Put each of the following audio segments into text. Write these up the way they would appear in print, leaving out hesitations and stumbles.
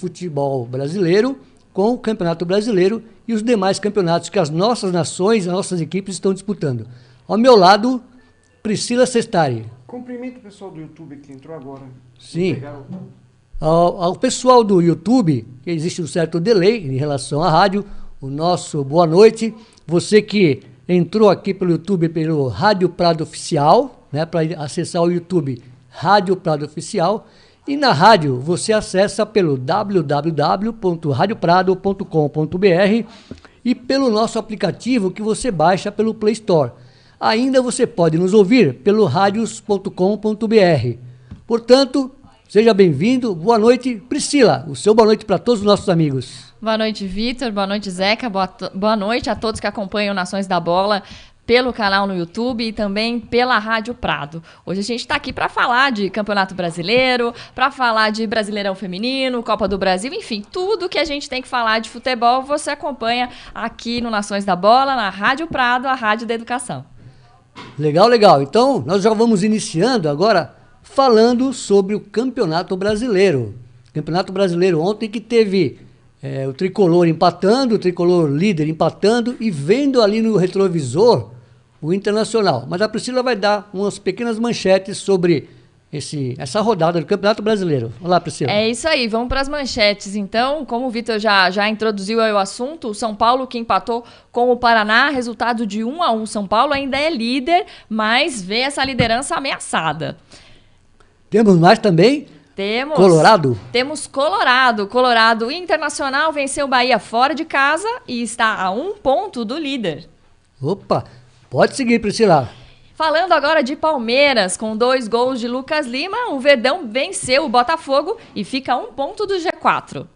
futebol brasileiro com o Campeonato Brasileiro e os demais campeonatos que as nossas nações, as nossas equipes estão disputando. Ao meu lado, Priscila Sestari. Cumprimento o pessoal do YouTube que entrou agora. Sim. Ao pessoal do YouTube, que existe um certo delay em relação à rádio, o nosso boa noite. Você que entrou aqui pelo YouTube, pelo Rádio Prado Oficial, né, para acessar o YouTube Rádio Prado Oficial. E na rádio você acessa pelo www.radioprado.com.br e pelo nosso aplicativo que você baixa pelo Play Store. Ainda você pode nos ouvir pelo radios.com.br. Portanto, seja bem-vindo. Boa noite, Priscila. O seu boa noite para todos os nossos amigos. Boa noite, Vitor. Boa noite, Zeca. Boa noite a todos que acompanham Nações da Bola pelo canal no YouTube e também pela Rádio Prado. Hoje a gente está aqui para falar de Campeonato Brasileiro, para falar de Brasileirão Feminino, Copa do Brasil, enfim, tudo que a gente tem que falar de futebol você acompanha aqui no Nações da Bola, na Rádio Prado, a Rádio da Educação. Legal, legal. Então, nós já vamos iniciando agora falando sobre o Campeonato Brasileiro. Campeonato Brasileiro ontem que teve o Tricolor empatando, o Tricolor líder empatando e vendo ali no retrovisor o Internacional. Mas a Priscila vai dar umas pequenas manchetes sobre essa rodada do Campeonato Brasileiro. Olá, Priscila. É isso aí, vamos para as manchetes. Então, como o Vitor já introduziu aí o assunto, o São Paulo que empatou com o Paraná, resultado de 1-1. São Paulo ainda é líder, mas vê essa liderança ameaçada. Temos mais também? Temos Colorado? Temos Colorado. Colorado Internacional venceu o Bahia fora de casa e está a 1 ponto do líder. Opa, pode seguir, Priscila. Falando agora de Palmeiras, com 2 gols de Lucas Lima, o Verdão venceu o Botafogo e fica a 1 ponto do G4.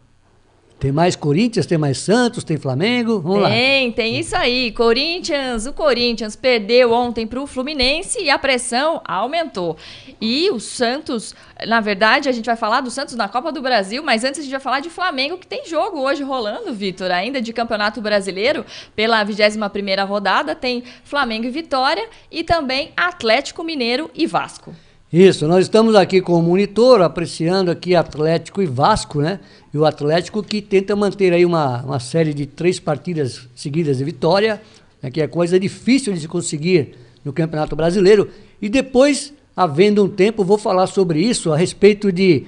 Tem mais Corinthians, tem mais Santos, tem Flamengo, vamos lá. Tem isso aí. O Corinthians perdeu ontem para o Fluminense e a pressão aumentou. E o Santos, na verdade, a gente vai falar do Santos na Copa do Brasil, mas antes a gente vai falar de Flamengo, que tem jogo hoje rolando, Vitor, ainda de Campeonato Brasileiro, pela 21ª rodada, tem Flamengo e Vitória e também Atlético Mineiro e Vasco. Isso, nós estamos aqui com o monitor, apreciando aqui Atlético e Vasco, né? E o Atlético que tenta manter aí uma série de 3 partidas seguidas de vitória, né? Que é coisa difícil de se conseguir no Campeonato Brasileiro. E depois, havendo um tempo, vou falar sobre isso, a respeito de,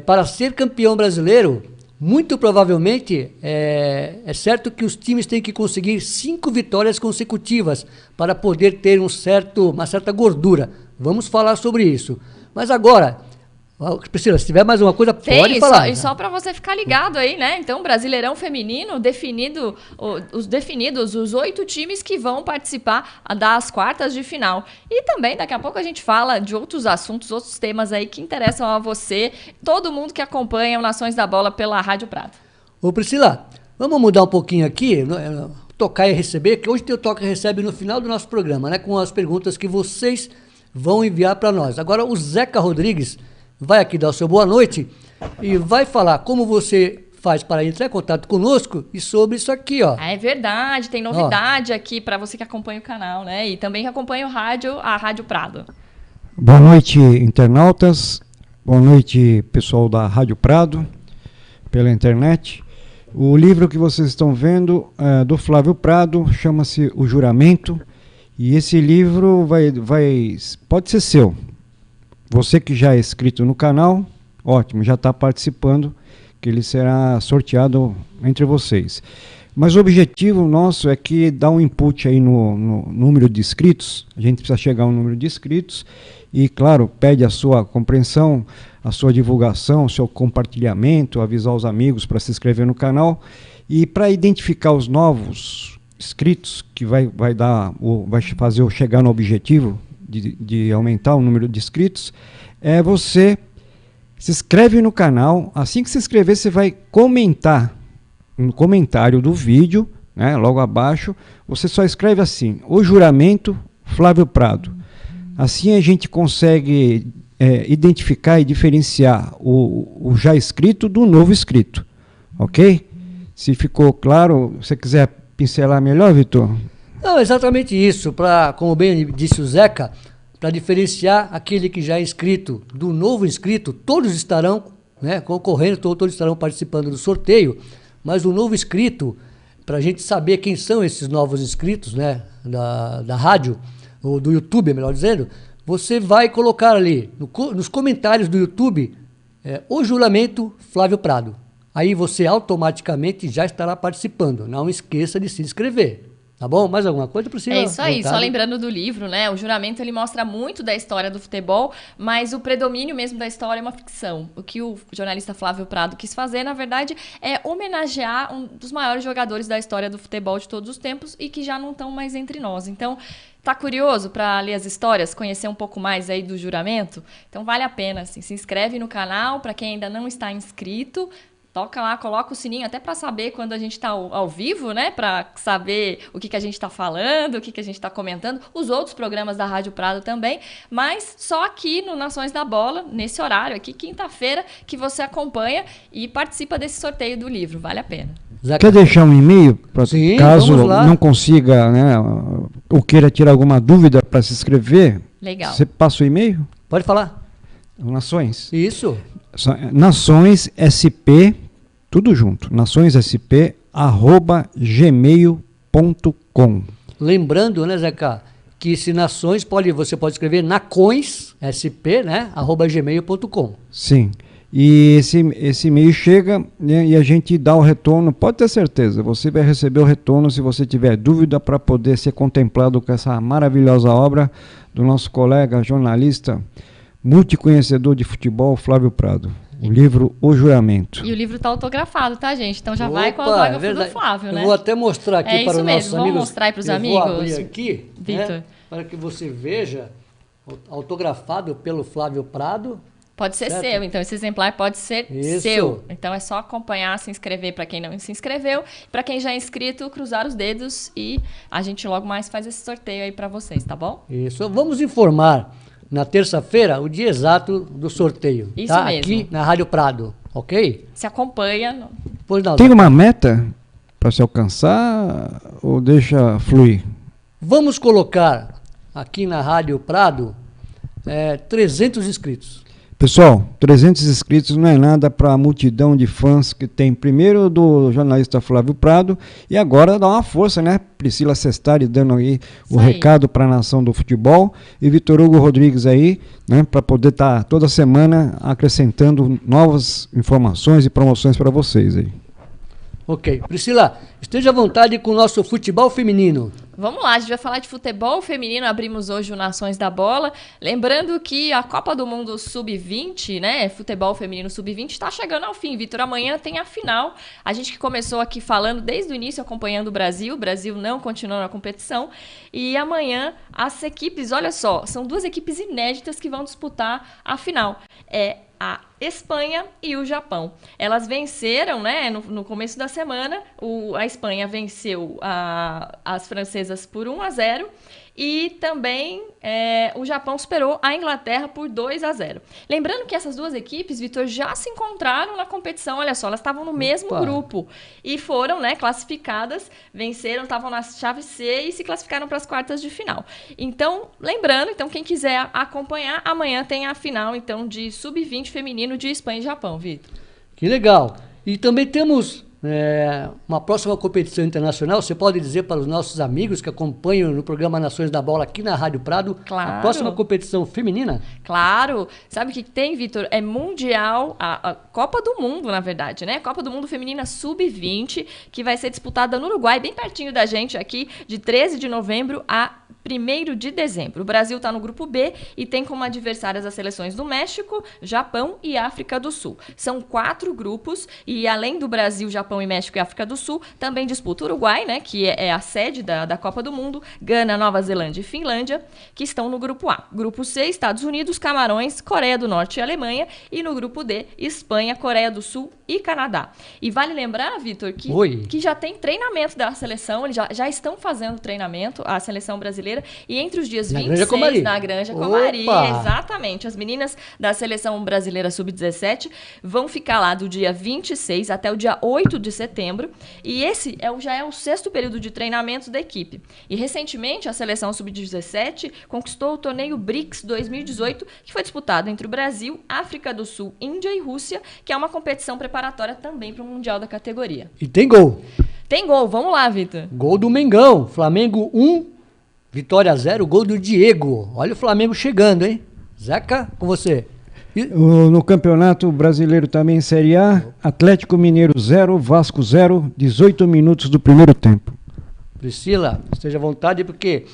para ser campeão brasileiro, muito provavelmente, é certo que os times têm que conseguir 5 vitórias consecutivas para poder ter uma certa gordura. Vamos falar sobre isso. Mas agora, Priscila, se tiver mais uma coisa, pode falar. E só para você ficar ligado aí, né? Então, Brasileirão Feminino, os 8 times que vão participar das quartas de final. E também, daqui a pouco, a gente fala de outros assuntos, outros temas aí que interessam a você, todo mundo que acompanha o Nações da Bola pela Rádio Prado. Ô, Priscila, vamos mudar um pouquinho aqui, tocar e receber, que hoje tem o Toca e Recebe no final do nosso programa, né? Com as perguntas que vocês vão enviar para nós. Agora, o Zeca Rodrigues vai aqui dar o seu boa noite e vai falar como você faz para entrar em contato conosco e sobre isso aqui, ó. É verdade, tem novidade aqui para você que acompanha o canal, né? E também que acompanha a Rádio Prado. Boa noite, internautas. Boa noite, pessoal da Rádio Prado, pela internet. O livro que vocês estão vendo é do Flávio Prado, chama-se O Juramento. E esse livro pode ser seu. Você que já é inscrito no canal, ótimo, já está participando, que ele será sorteado entre vocês. Mas o objetivo nosso é que dá um input aí no número de inscritos, a gente precisa chegar ao número de inscritos e, claro, pede a sua compreensão, a sua divulgação, o seu compartilhamento, avisar os amigos para se inscrever no canal e para identificar os novos inscritos, que vai fazer eu chegar no objetivo de aumentar o número de inscritos, você se inscreve no canal. Assim que se inscrever, você vai comentar no comentário do vídeo, né, logo abaixo, você só escreve assim: O Juramento Flávio Prado. Assim a gente consegue identificar e diferenciar o já inscrito do novo inscrito, ok? Se ficou claro, se você quiser pincelar melhor, Vitor? Não, exatamente isso, como bem disse o Zeca, para diferenciar aquele que já é inscrito do novo inscrito, todos estarão né, concorrendo, todos estarão participando do sorteio, mas um novo inscrito, para a gente saber quem são esses novos inscritos, né, da rádio, ou do YouTube, melhor dizendo, você vai colocar ali, nos comentários do YouTube, o juramento Flávio Prado. Aí você automaticamente já estará participando. Não esqueça de se inscrever. Tá bom? Mais alguma coisa, Priscila? É isso aí, só lembrando do livro, né? O juramento, ele mostra muito da história do futebol, mas o predomínio mesmo da história é uma ficção. O que o jornalista Flávio Prado quis fazer, na verdade, é homenagear um dos maiores jogadores da história do futebol de todos os tempos e que já não estão mais entre nós. Então, tá curioso para ler as histórias, conhecer um pouco mais aí do juramento? Então, vale a pena, assim, se inscreve no canal, para quem ainda não está inscrito, toca lá, coloca o sininho até para saber quando a gente está ao vivo, né? Para saber o que a gente está falando, o que a gente está comentando. Os outros programas da Rádio Prado também. Mas só aqui no Nações da Bola, nesse horário aqui, quinta-feira, que você acompanha e participa desse sorteio do livro. Vale a pena. Quer deixar um e-mail, caso não consiga, né, ou queira tirar alguma dúvida para se inscrever? Legal. Você passa o e-mail? Pode falar. Nações. Isso. Nações SP, tudo junto, naçõessp@gmail.com. Lembrando, né, Zeca, que se Nações você pode escrever nacões.sp, né, @gmail.com. Sim. E esse e-mail chega, né, e a gente dá o retorno, pode ter certeza, você vai receber o retorno se você tiver dúvida para poder ser contemplado com essa maravilhosa obra do nosso colega jornalista, multiconhecedor de futebol, Flávio Prado. O livro O Juramento. E o livro está autografado, tá, gente? Então já vai com o autógrafo do Flávio, né? Eu vou até mostrar aqui para os nossos amigos. Vamos mostrar para os amigos. Vou abrir aqui, Vitor, né, para que você veja, autografado pelo Flávio Prado. Pode ser certo? seu, então esse exemplar pode ser seu. Então é só acompanhar, se inscrever para quem não se inscreveu. Para quem já é inscrito, cruzar os dedos e a gente logo mais faz esse sorteio aí para vocês, tá bom? Isso. Vamos informar na terça-feira o dia exato do sorteio. Isso tá? mesmo. Aqui na Rádio Prado, ok? Se acompanha. Pois não. Tem uma meta para se alcançar ou deixa fluir? Vamos colocar aqui na Rádio Prado 300 inscritos. Pessoal, 300 inscritos não é nada para a multidão de fãs que tem, primeiro do jornalista Flávio Prado, e agora dá uma força, né? Priscila Sestari dando aí o recado para a nação do futebol, e Vitor Hugo Rodrigues aí, né? Para poder estar toda semana acrescentando novas informações e promoções para vocês aí. Ok. Priscila, esteja à vontade com o nosso futebol feminino. Vamos lá, a gente vai falar de futebol feminino, abrimos hoje o Nações da Bola. Lembrando que a Copa do Mundo Sub-20, né, futebol feminino Sub-20, está chegando ao fim, Vitor. Amanhã tem a final. A gente que começou aqui falando desde o início, acompanhando o Brasil não continuou na competição. E amanhã as equipes, olha só, são duas equipes inéditas que vão disputar a final. A Espanha e o Japão. Elas venceram, né, no começo da semana, a Espanha venceu as francesas por 1-0 e também o Japão superou a Inglaterra por 2-0. Lembrando que essas duas equipes, Vitor, já se encontraram na competição, olha só, elas estavam no mesmo grupo e foram, né, classificadas, venceram, estavam na chave C e se classificaram para as quartas de final. Então, lembrando, quem quiser acompanhar, amanhã tem a final, então, de Sub-20 feminino de Espanha e Japão, Vitor. Que legal. E também temos uma próxima competição internacional. Você pode dizer para os nossos amigos que acompanham no programa Nações da Bola aqui na Rádio Prado, claro, a próxima competição feminina? Claro. Sabe o que tem, Vitor? É mundial, a Copa do Mundo, na verdade, né? Copa do Mundo Feminina Sub-20, que vai ser disputada no Uruguai, bem pertinho da gente aqui, de 13 de novembro a 1º de dezembro. O Brasil está no grupo B e tem como adversárias as seleções do México, Japão e África do Sul. São 4 grupos e além do Brasil, Japão e México e África do Sul, também disputa o Uruguai, né, que é a sede da Copa do Mundo, Gana, Nova Zelândia e Finlândia, que estão no grupo A. Grupo C, Estados Unidos, Camarões, Coreia do Norte e Alemanha. E no grupo D, Espanha, Coreia do Sul e Canadá. E vale lembrar, Vitor, que já tem treinamento da seleção, eles já estão fazendo treinamento, a seleção brasileira Brasileira. E entre os dias Na 26, Granja Comari. na Granja Opa! Comari, exatamente. As meninas da Seleção Brasileira Sub-17 vão ficar lá do dia 26 até o dia 8 de setembro. E esse já é o 6º período de treinamento da equipe. E recentemente a Seleção Sub-17 conquistou o torneio BRICS 2018, que foi disputado entre o Brasil, África do Sul, Índia e Rússia, que é uma competição preparatória também para o Mundial da categoria. E tem gol. Tem gol, vamos lá, Vitor. Gol do Mengão. Flamengo 1, Vitória 0, gol do Diego. Olha o Flamengo chegando, hein? Zeca, com você. No Campeonato Brasileiro também, Série A, Atlético Mineiro 0, Vasco 0, 18 minutos do primeiro tempo. Priscila, esteja à vontade, porque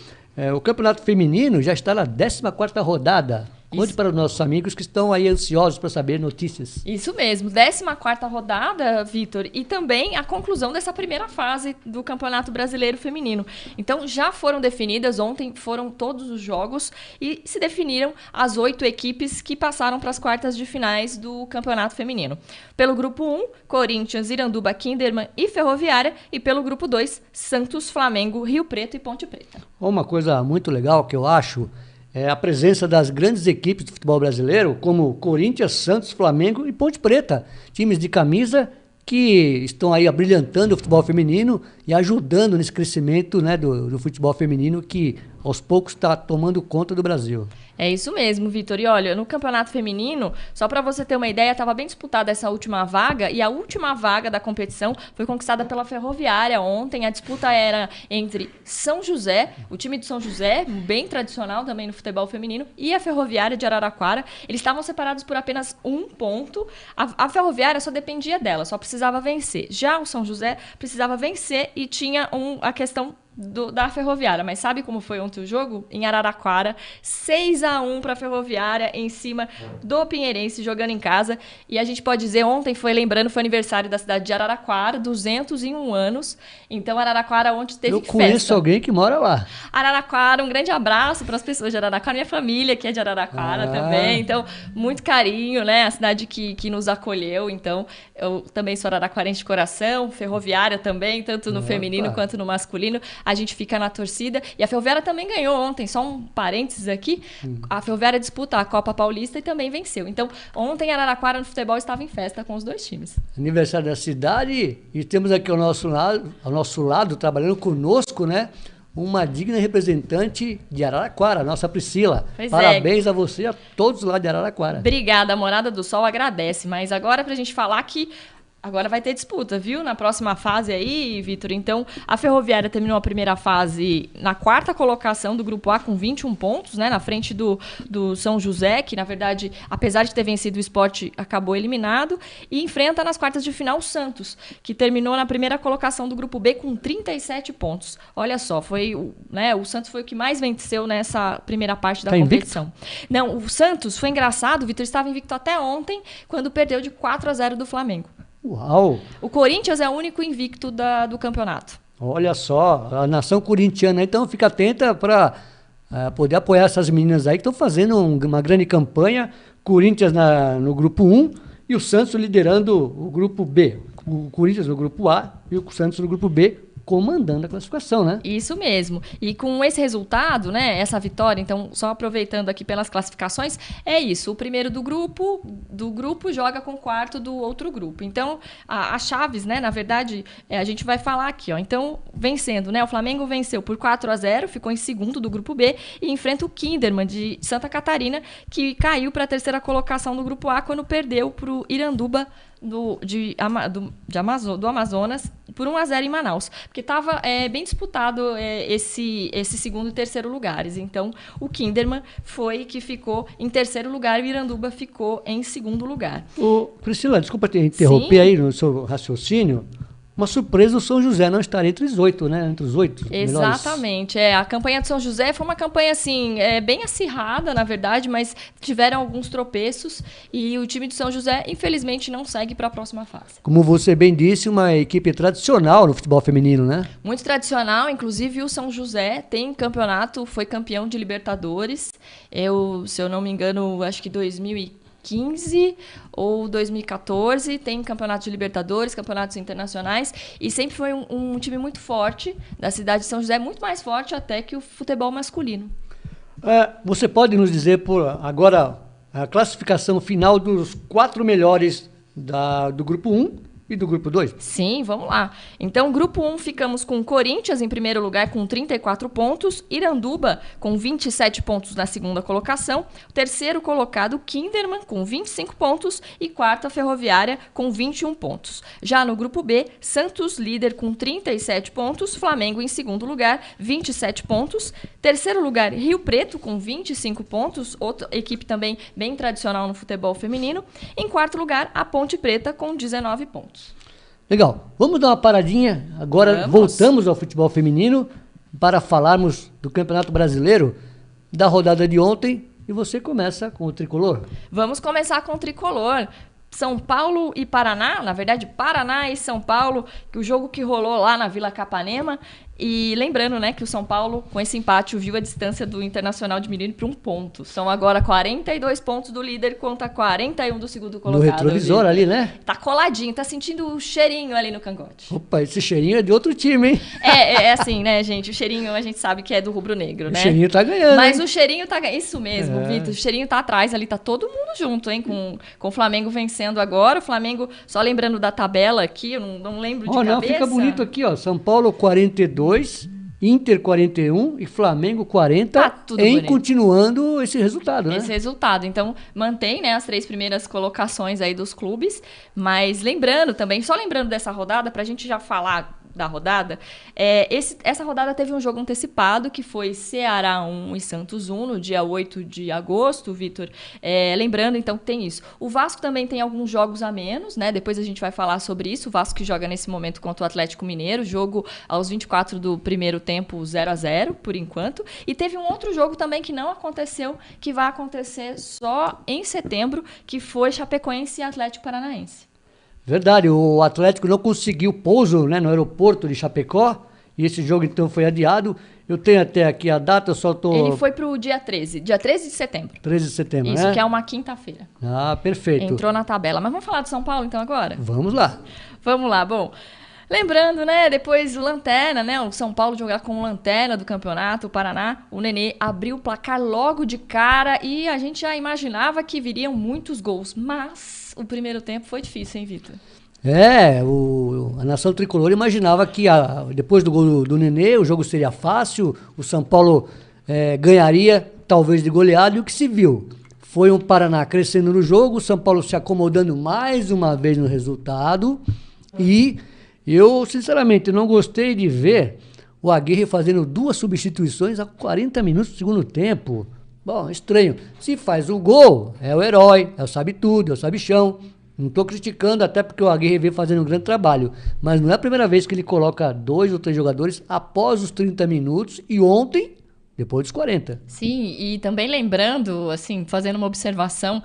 o Campeonato Feminino já está na 14ª rodada. Conte para os nossos amigos que estão aí ansiosos para saber notícias. Isso mesmo, 14ª rodada, Vitor, e também a conclusão dessa primeira fase do Campeonato Brasileiro Feminino. Então, já foram definidas, ontem foram todos os jogos e se definiram as 8 equipes que passaram para as quartas de finais do Campeonato Feminino. Pelo grupo 1, Corinthians, Iranduba, Kinderman e Ferroviária, e pelo grupo 2, Santos, Flamengo, Rio Preto e Ponte Preta. Uma coisa muito legal que eu acho é a presença das grandes equipes do futebol brasileiro, como Corinthians, Santos, Flamengo e Ponte Preta. Times de camisa que estão aí abrilhantando o futebol feminino e ajudando nesse crescimento, né, do futebol feminino que aos poucos está tomando conta do Brasil. É isso mesmo, Vitor. E olha, no campeonato feminino, só para você ter uma ideia, estava bem disputada essa última vaga, e a última vaga da competição foi conquistada pela Ferroviária ontem. A disputa era entre São José, o time de São José, bem tradicional também no futebol feminino, e a Ferroviária de Araraquara. Eles estavam separados por apenas 1 ponto. A Ferroviária só dependia dela, só precisava vencer. Já o São José precisava vencer e tinha a questão da Ferroviária, mas sabe como foi ontem o jogo? Em Araraquara, 6-1 para a Ferroviária, em cima do Pinheirense, jogando em casa. E a gente pode dizer, ontem foi aniversário da cidade de Araraquara, 201 anos. Então Araraquara ontem teve festa. Eu conheço alguém que mora lá. Araraquara, um grande abraço para as pessoas de Araraquara, minha família que é de Araraquara também. Então, muito carinho, né? A cidade que nos acolheu. Então, eu também sou araraquarense de coração, Ferroviária também, tanto no feminino quanto no masculino. A gente fica na torcida. E a Ferroviária também ganhou ontem, só um parênteses aqui. A Ferroviária disputa a Copa Paulista e também venceu. Então, ontem Araraquara no futebol estava em festa com os 2 times. Aniversário da cidade, e temos aqui ao nosso lado, trabalhando conosco, né? Uma digna representante de Araraquara, a nossa Priscila. Pois Parabéns a você e a todos lá de Araraquara. Obrigada, a Morada do Sol agradece. Mas agora, pra gente falar que agora vai ter disputa, viu? Na próxima fase aí, Vitor. Então, a Ferroviária terminou a primeira fase na 4ª colocação do Grupo A com 21 pontos, né? Na frente do São José, que, na verdade, apesar de ter vencido o Sport, acabou eliminado. E enfrenta nas quartas de final o Santos, que terminou na primeira colocação do Grupo B com 37 pontos. Olha só, o Santos foi o que mais venceu nessa primeira parte da competição. Não, o Santos foi engraçado, o Vitor estava invicto até ontem, quando perdeu de 4-0 do Flamengo. Uau! O Corinthians é o único invicto do campeonato. Olha só, a nação corintiana, então fica atenta para poder apoiar essas meninas aí que estão fazendo uma grande campanha. Corinthians no grupo 1 e o Santos liderando o grupo B. O Corinthians no grupo A e o Santos no grupo B, comandando a classificação, né? Isso mesmo. E com esse resultado, né, essa vitória, então, só aproveitando aqui pelas classificações, é isso. O primeiro do grupo joga com o quarto do outro grupo. Então, as chaves, né, na verdade, a gente vai falar aqui, ó. Então, vencendo, né, o Flamengo venceu por 4-0, ficou em segundo do grupo B e enfrenta o Kinderman de Santa Catarina, que caiu para a 3ª colocação do grupo A quando perdeu para o Iranduba do Amazonas por 1-0 em Manaus, porque estava bem disputado esse segundo e terceiro lugares. Então, o Kinderman foi que ficou em terceiro lugar e o Iranduba ficou em segundo lugar. Priscila, desculpa te interromper aí no seu raciocínio. Uma surpresa, o São José não estar entre os 8, né? Entre os 8 Exatamente. A campanha de São José foi uma campanha, assim, bem acirrada, na verdade, mas tiveram alguns tropeços e o time de São José, infelizmente, não segue para a próxima fase. Como você bem disse, uma equipe tradicional no futebol feminino, né? Muito tradicional, inclusive o São José tem campeonato, foi campeão de Libertadores. Se eu não me engano, acho que 2015 2015 ou 2014, tem campeonatos de Libertadores, campeonatos internacionais, e sempre foi um time muito forte da cidade de São José, muito mais forte até que o futebol masculino. Você pode nos dizer agora a classificação final dos 4 melhores do grupo 1 e do grupo 2? Sim, vamos lá. Então, grupo 1, ficamos com Corinthians em primeiro lugar com 34 pontos, Iranduba com 27 pontos na segunda colocação, terceiro colocado Kinderman com 25 pontos e quarta Ferroviária com 21 pontos. Já no grupo B, Santos líder com 37 pontos, Flamengo em segundo lugar, 27 pontos, terceiro lugar Rio Preto com 25 pontos, outra equipe também bem tradicional no futebol feminino, em quarto lugar a Ponte Preta com 19 pontos. Legal. Vamos dar uma paradinha. Agora voltamos ao futebol feminino para falarmos do Campeonato Brasileiro, da rodada de ontem, e você começa com o Tricolor. Vamos começar com o Tricolor. São Paulo e Paraná, na verdade Paraná e São Paulo, que o jogo que rolou lá na Vila Capanema. E lembrando, né, que o São Paulo, com esse empate, viu a distância do Internacional diminuindo para 1 ponto. São agora 42 pontos do líder contra 41 do segundo colocado. No retrovisor ali, né? Tá coladinho, tá sentindo o cheirinho ali no cangote. Opa, esse cheirinho é de outro time, hein? É assim, né, gente? O cheirinho a gente sabe que é do rubro-negro, né? O cheirinho tá ganhando. Mas hein? o cheirinho tá ganhando. Isso mesmo, Vitor. O cheirinho tá atrás ali, tá todo mundo junto, hein? Com o Flamengo vencendo agora. O Flamengo, só lembrando da tabela aqui, eu não lembro de cabeça. Não, fica bonito aqui, ó. São Paulo 42, Inter 41 e Flamengo 40, tá tudo bonito. Continuando esse resultado, né? Esse resultado. Então, mantém, né, as 3 primeiras colocações aí dos clubes, mas lembrando também, só lembrando dessa rodada, pra gente já falar da rodada, essa rodada teve um jogo antecipado, que foi Ceará 1 e Santos 1, no dia 8 de agosto, Vitor. Lembrando, então, que tem isso. O Vasco também tem alguns jogos a menos, né? Depois a gente vai falar sobre isso. O Vasco que joga nesse momento contra o Atlético Mineiro, jogo aos 24 do primeiro tempo, 0-0, por enquanto. E teve um outro jogo também que não aconteceu, que vai acontecer só em setembro, que foi Chapecoense e Atlético Paranaense. Verdade, o Atlético não conseguiu pouso, né, no aeroporto de Chapecó, e esse jogo então foi adiado. Eu tenho até aqui a data, eu só tô... Ele foi pro dia 13 de setembro. 13 de setembro, Isso, né? que é uma quinta-feira. Ah, perfeito. Entrou na tabela. Mas vamos falar de São Paulo então agora? Vamos lá. Vamos lá, bom... Lembrando, né, depois o Lanterna, né, o São Paulo jogar com o Lanterna do campeonato, o Paraná, o Nenê abriu o placar logo de cara e a gente já imaginava que viriam muitos gols, mas o primeiro tempo foi difícil, hein, Vitor? A nação tricolor imaginava que depois do gol do Nenê o jogo seria fácil, o São Paulo ganharia talvez de goleada, e o que se viu foi um Paraná crescendo no jogo, o São Paulo se acomodando mais uma vez no resultado, e eu, sinceramente, não gostei de ver o Aguirre fazendo 2 substituições a 40 minutos do segundo tempo. Bom, estranho. Se faz o gol, é o herói, é o sabe-tudo, é o sabichão. Não estou criticando, até porque o Aguirre vem fazendo um grande trabalho. Mas não é a primeira vez que ele coloca 2 ou 3 jogadores após os 30 minutos e ontem, depois dos 40. Sim, e também lembrando, assim, fazendo uma observação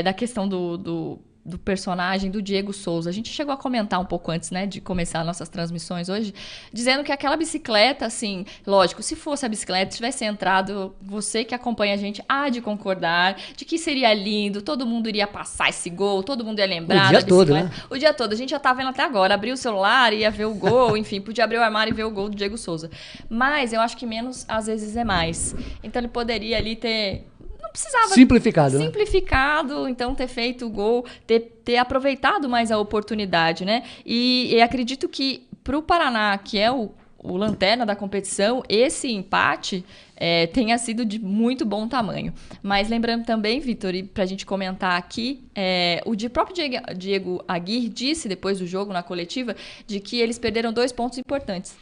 da questão do personagem do Diego Souza. A gente chegou a comentar um pouco antes, né, de começar nossas transmissões hoje, dizendo que aquela bicicleta, assim, lógico, se fosse a bicicleta, tivesse entrado, você que acompanha a gente há de concordar de que seria lindo, todo mundo iria passar esse gol, todo mundo ia lembrar da bicicleta. Todo, né? O dia todo. A gente já tá vendo até agora, abrir o celular, ia ver o gol, enfim, podia abrir o armário e ver o gol do Diego Souza. Mas eu acho que menos, às vezes, é mais. Então ele poderia ali ter... precisava simplificado, então ter feito o gol, ter aproveitado mais a oportunidade, né? E acredito que para o Paraná, que é o lanterna da competição, esse empate tenha sido de muito bom tamanho. Mas lembrando também, Vitor, e para a gente comentar aqui, o próprio Diego Aguirre disse depois do jogo na coletiva de que eles perderam 2 pontos importantes.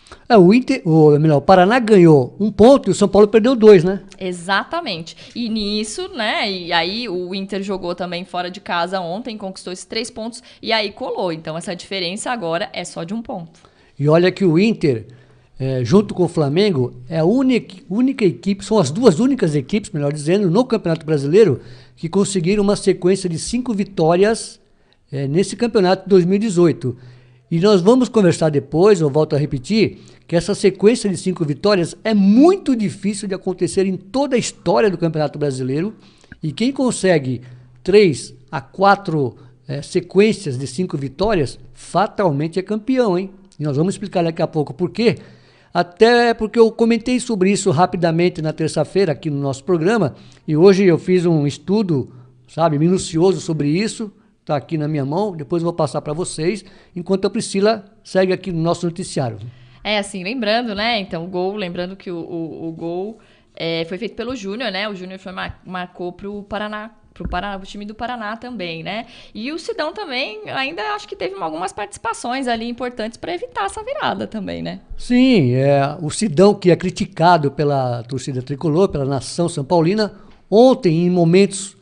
O Paraná ganhou 1 ponto e o São Paulo perdeu 2, né? Exatamente. E nisso, né, e aí o Inter jogou também fora de casa ontem, conquistou esses 3 pontos e aí colou. Então essa diferença agora é só de 1 ponto. E olha que o Inter... junto com o Flamengo, é a única equipe, são as 2 únicas equipes, melhor dizendo, no Campeonato Brasileiro, que conseguiram uma sequência de 5 vitórias nesse campeonato de 2018. E nós vamos conversar depois, eu volto a repetir, que essa sequência de 5 vitórias é muito difícil de acontecer em toda a história do Campeonato Brasileiro, e quem consegue 3 a 4 sequências de 5 vitórias, fatalmente é campeão, hein? E nós vamos explicar daqui a pouco por quê. Até porque eu comentei sobre isso rapidamente na terça-feira aqui no nosso programa, e hoje eu fiz um estudo, sabe, minucioso sobre isso, está aqui na minha mão, depois eu vou passar para vocês, enquanto a Priscila segue aqui no nosso noticiário. Assim, lembrando, né, então, lembrando que o gol foi feito pelo Júnior, né, o Júnior marcou pro Paraná, o time do Paraná também, né? E o Sidão também, ainda acho que teve algumas participações ali importantes para evitar essa virada também, né? Sim, o Sidão, que é criticado pela torcida tricolor, pela nação São Paulina, ontem, em momentos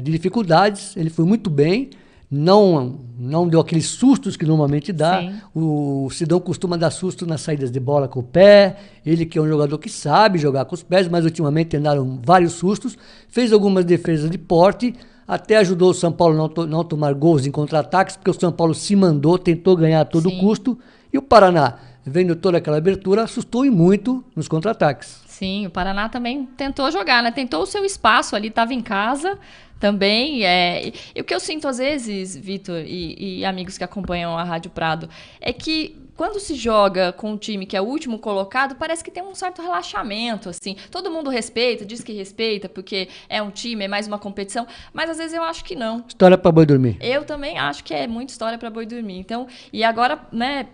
de dificuldades, ele foi muito bem, não deu aqueles sustos que normalmente dá. Sim. O Sidão costuma dar susto nas saídas de bola com o pé, ele que é um jogador que sabe jogar com os pés, mas ultimamente tentaram vários sustos, fez algumas defesas de porte, até ajudou o São Paulo não tomar gols em contra-ataques, porque o São Paulo se mandou, tentou ganhar a todo custo, e o Paraná, vendo toda aquela abertura, assustou e muito nos contra-ataques. Sim, o Paraná também tentou jogar, né? Tentou o seu espaço ali, estava em casa também. E o que eu sinto às vezes, Vitor e amigos que acompanham a Rádio Prado, é que quando se joga com um time que é o último colocado, parece que tem um certo relaxamento, assim. Todo mundo respeita, diz que respeita, porque é um time, é mais uma competição, mas às vezes eu acho que não. História para boi dormir. Eu também acho que é muita história para boi dormir. Então, e agora, né,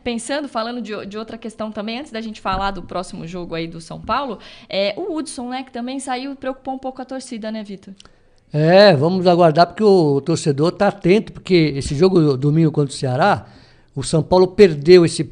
falando de outra questão também, antes da gente falar do próximo jogo aí do São Paulo, o Hudson, né, que também saiu, preocupou um pouco a torcida, né, Vitor? Vamos aguardar, porque o torcedor está atento, porque esse jogo domingo contra o Ceará, o São Paulo perdeu esses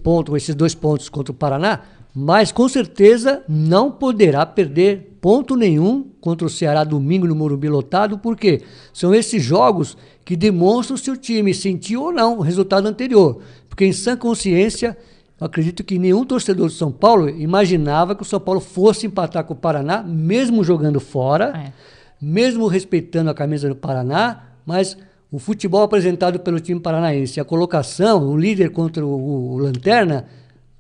2 pontos contra o Paraná, mas com certeza não poderá perder ponto nenhum contra o Ceará domingo no Morumbi lotado, porque são esses jogos que demonstram se o time sentiu ou não o resultado anterior. Porque em sã consciência, eu acredito que nenhum torcedor de São Paulo imaginava que o São Paulo fosse empatar com o Paraná, mesmo jogando fora, mesmo respeitando a camisa do Paraná, mas o futebol apresentado pelo time paranaense, a colocação, o líder contra o Lanterna,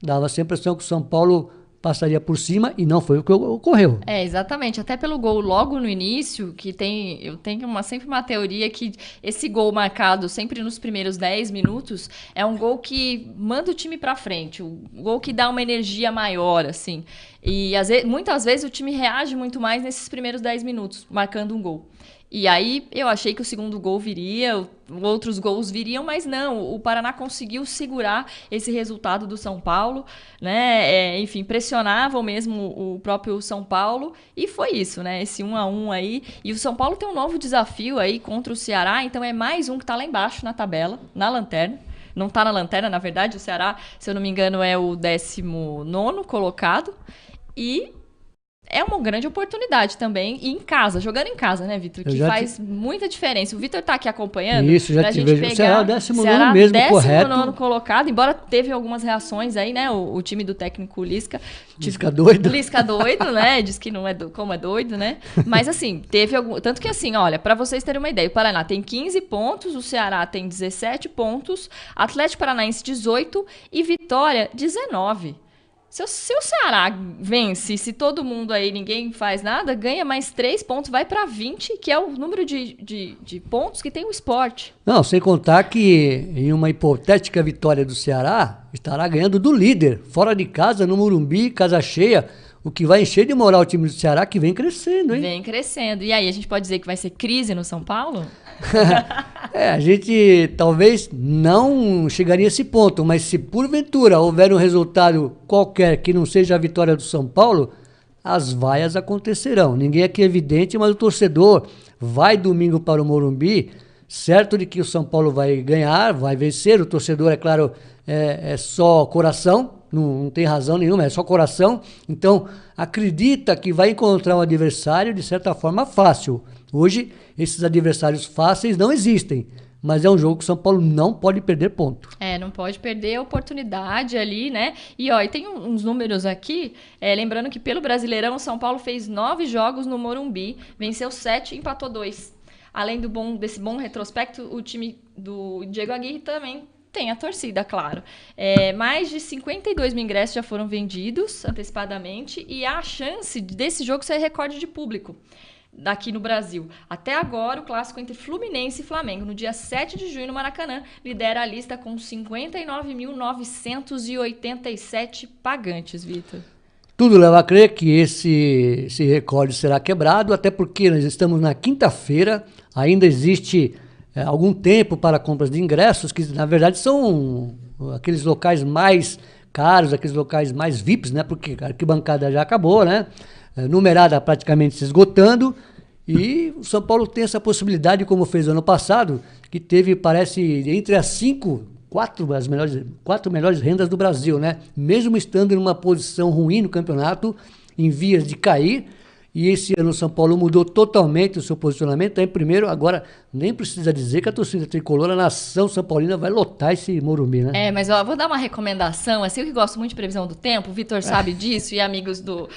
dava sempre a impressão que o São Paulo passaria por cima, e não foi o que ocorreu. Exatamente. Até pelo gol logo no início, eu tenho sempre uma teoria que esse gol marcado sempre nos primeiros 10 minutos é um gol que manda o time pra frente, um gol que dá uma energia maior, assim. E muitas vezes o time reage muito mais nesses primeiros 10 minutos, marcando um gol. E aí eu achei que o segundo gol viria, outros gols viriam, mas não, o Paraná conseguiu segurar esse resultado do São Paulo, né? Enfim, pressionavam mesmo o próprio São Paulo, e foi isso, né? Esse 1-1 aí. E o São Paulo tem um novo desafio aí contra o Ceará, então é mais um que tá lá embaixo na tabela, na lanterna. Não tá na lanterna, na verdade, o Ceará, se eu não me engano, é o 19º colocado. E é uma grande oportunidade também, e jogando em casa, né, Vitor? Que faz muita diferença. O Vitor tá aqui acompanhando. Isso, já te vejo. O Ceará é o 19º mesmo, correto. 19º colocado, embora teve algumas reações aí, né, o time do técnico Lisca. Lisca doido. Lisca doido, né, diz que não é como é doido, né. Mas assim, tanto que assim, olha, pra vocês terem uma ideia, o Paraná tem 15 pontos, o Ceará tem 17 pontos, Atlético Paranaense 18 e Vitória 19. Se o Ceará vence, se todo mundo aí, ninguém faz nada, ganha mais 3 pontos, vai para 20, que é o número de pontos que tem o Sport. Não, sem contar que em uma hipotética vitória do Ceará, estará ganhando do líder, fora de casa, no Morumbi, casa cheia, o que vai encher de moral o time do Ceará, que vem crescendo, hein? Vem crescendo. E aí, a gente pode dizer que vai ser crise no São Paulo? A gente talvez não chegaria a esse ponto, mas se porventura houver um resultado qualquer que não seja a vitória do São Paulo, as vaias acontecerão. Ninguém aqui é evidente, mas o torcedor vai domingo para o Morumbi, certo de que o São Paulo vai ganhar, vai vencer. O torcedor, é claro, é só coração, não tem razão nenhuma, é só coração. Então, acredita que vai encontrar um adversário de certa forma fácil. Hoje, esses adversários fáceis não existem, mas é um jogo que o São Paulo não pode perder ponto. Não pode perder a oportunidade ali, né? E tem uns números aqui, lembrando que pelo Brasileirão, o São Paulo fez 9 jogos no Morumbi, venceu 7 e empatou 2. Além desse bom retrospecto, o time do Diego Aguirre também tem a torcida, claro. Mais de 52 mil ingressos já foram vendidos antecipadamente, e há a chance desse jogo ser recorde de público. daqui no Brasil. Até agora, o clássico entre Fluminense e Flamengo, no dia 7 de junho no Maracanã, lidera a lista com 59.987 pagantes, Vitor. Tudo leva a crer que esse recorde será quebrado, até porque nós estamos na quinta-feira, ainda existe algum tempo para compras de ingressos, que na verdade são aqueles locais mais caros, aqueles locais mais VIPs, né? Porque a arquibancada já acabou, né? Numerada praticamente se esgotando, e o São Paulo tem essa possibilidade, como fez ano passado, que teve, parece, entre as quatro melhores rendas do Brasil, né? Mesmo estando em uma posição ruim no campeonato, em vias de cair, e esse ano o São Paulo mudou totalmente o seu posicionamento, está em primeiro. Agora nem precisa dizer que a torcida tricolor, a nação São Paulina, vai lotar esse Morumbi, né? Mas ó, vou dar uma recomendação, assim, eu que gosto muito de previsão do tempo, o Vitor sabe disso, e amigos do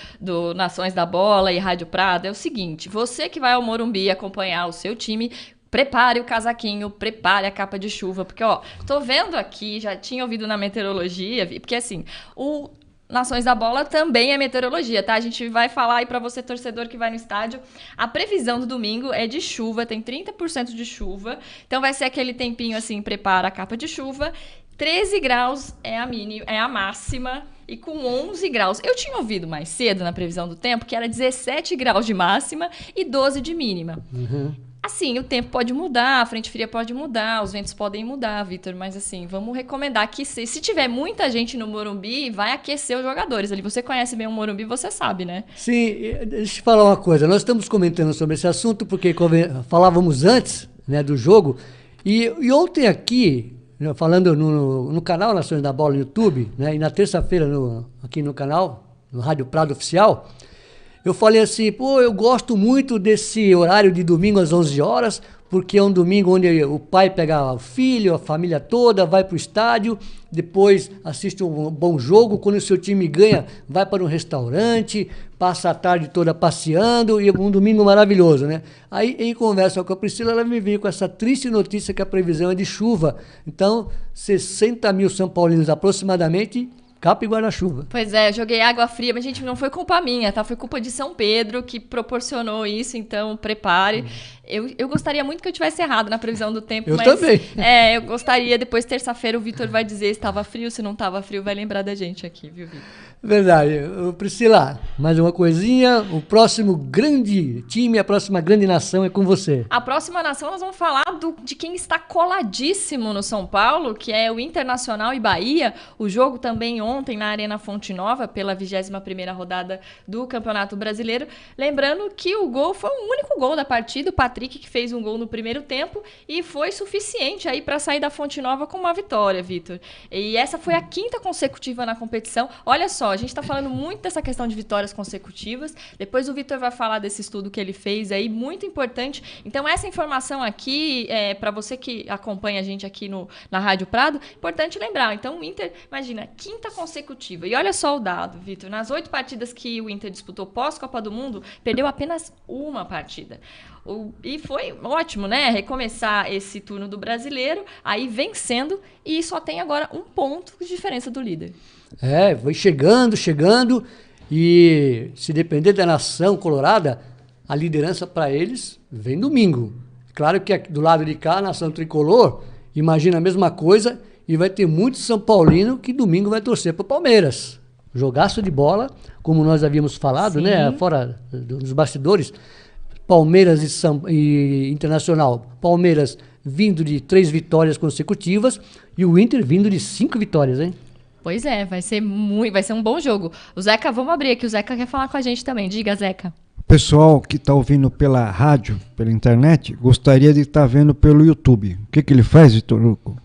Nações da Bola e Rádio Prado, é o seguinte, você que vai ao Morumbi acompanhar o seu time, prepare o casaquinho, prepare a capa de chuva, porque, ó, tô vendo aqui, já tinha ouvido na meteorologia, porque assim, o Nações da Bola também é meteorologia, tá? A gente vai falar aí pra você, torcedor que vai no estádio, a previsão do domingo é de chuva, tem 30% de chuva, então vai ser aquele tempinho assim, prepara a capa de chuva, 13 graus é a máxima, e com 11 graus. Eu tinha ouvido mais cedo na previsão do tempo que era 17 graus de máxima e 12 de mínima. Uhum. Assim, o tempo pode mudar, a frente fria pode mudar, os ventos podem mudar, Vitor, mas assim, vamos recomendar que se tiver muita gente no Morumbi, vai aquecer os jogadores ali. Você conhece bem o Morumbi, você sabe, né? Sim, deixa eu falar uma coisa. Nós estamos comentando sobre esse assunto porque falávamos antes, né, do jogo, e ontem aqui, falando no canal Nações da Bola no YouTube, né, e na terça-feira aqui no canal, no Rádio Prado Oficial, eu falei assim, eu gosto muito desse horário de domingo às 11 horas, porque é um domingo onde o pai pega o filho, a família toda, vai para o estádio, depois assiste um bom jogo, quando o seu time ganha, vai para um restaurante, passa a tarde toda passeando, e é um domingo maravilhoso, né? Aí, em conversa com a Priscila, ela me veio com essa triste notícia que a previsão é de chuva. Então, 60 mil São Paulinos aproximadamente, capa e guarda-chuva. Pois é, eu joguei água fria, mas, gente, não foi culpa minha, tá? Foi culpa de São Pedro que proporcionou isso, então prepare. Eu gostaria muito que eu tivesse errado na previsão do tempo, mas... também. Eu gostaria, depois terça-feira o Vitor vai dizer se estava frio, se não estava frio, vai lembrar da gente aqui, viu, Vitor? Verdade. Priscila, mais uma coisinha, o próximo grande time, a próxima grande nação é com você. A próxima nação nós vamos falar de quem está coladíssimo no São Paulo, que é o Internacional e Bahia. O jogo também ontem na Arena Fonte Nova, pela 21ª rodada do Campeonato Brasileiro. Lembrando que o gol foi o único gol da partida, o Patrick que fez um gol no primeiro tempo e foi suficiente aí para sair da Fonte Nova com uma vitória, Vitor. E essa foi a 5ª consecutiva na competição. Olha só, a gente está falando muito dessa questão de vitórias consecutivas. Depois o Vitor vai falar desse estudo que ele fez aí, muito importante. Então essa informação aqui, para você que acompanha a gente aqui na Rádio Prado, importante lembrar. Então o Inter, imagina, 5ª consecutiva. E olha só o dado, Vitor. Nas 8 partidas que o Inter disputou pós-Copa do Mundo, perdeu apenas uma partida. E foi ótimo, né? Recomeçar esse turno do Brasileiro, aí vencendo, e só tem agora 1 ponto de diferença do líder. Foi chegando, e se depender da nação colorada, a liderança para eles vem domingo. Claro que do lado de cá, a nação tricolor, imagina a mesma coisa, e vai ter muito São Paulino que domingo vai torcer para o Palmeiras. Jogaço de bola, como nós havíamos falado, sim, né? Fora dos bastidores, Palmeiras e Internacional. Palmeiras vindo de 3 vitórias consecutivas e o Inter vindo de 5 vitórias, hein? Pois é, vai ser um bom jogo. O Zeca, vamos abrir aqui, o Zeca quer falar com a gente também. Diga, Zeca. Pessoal que está ouvindo pela rádio, pela internet, gostaria de estar vendo pelo YouTube. O que ele faz, Vitor Hugo?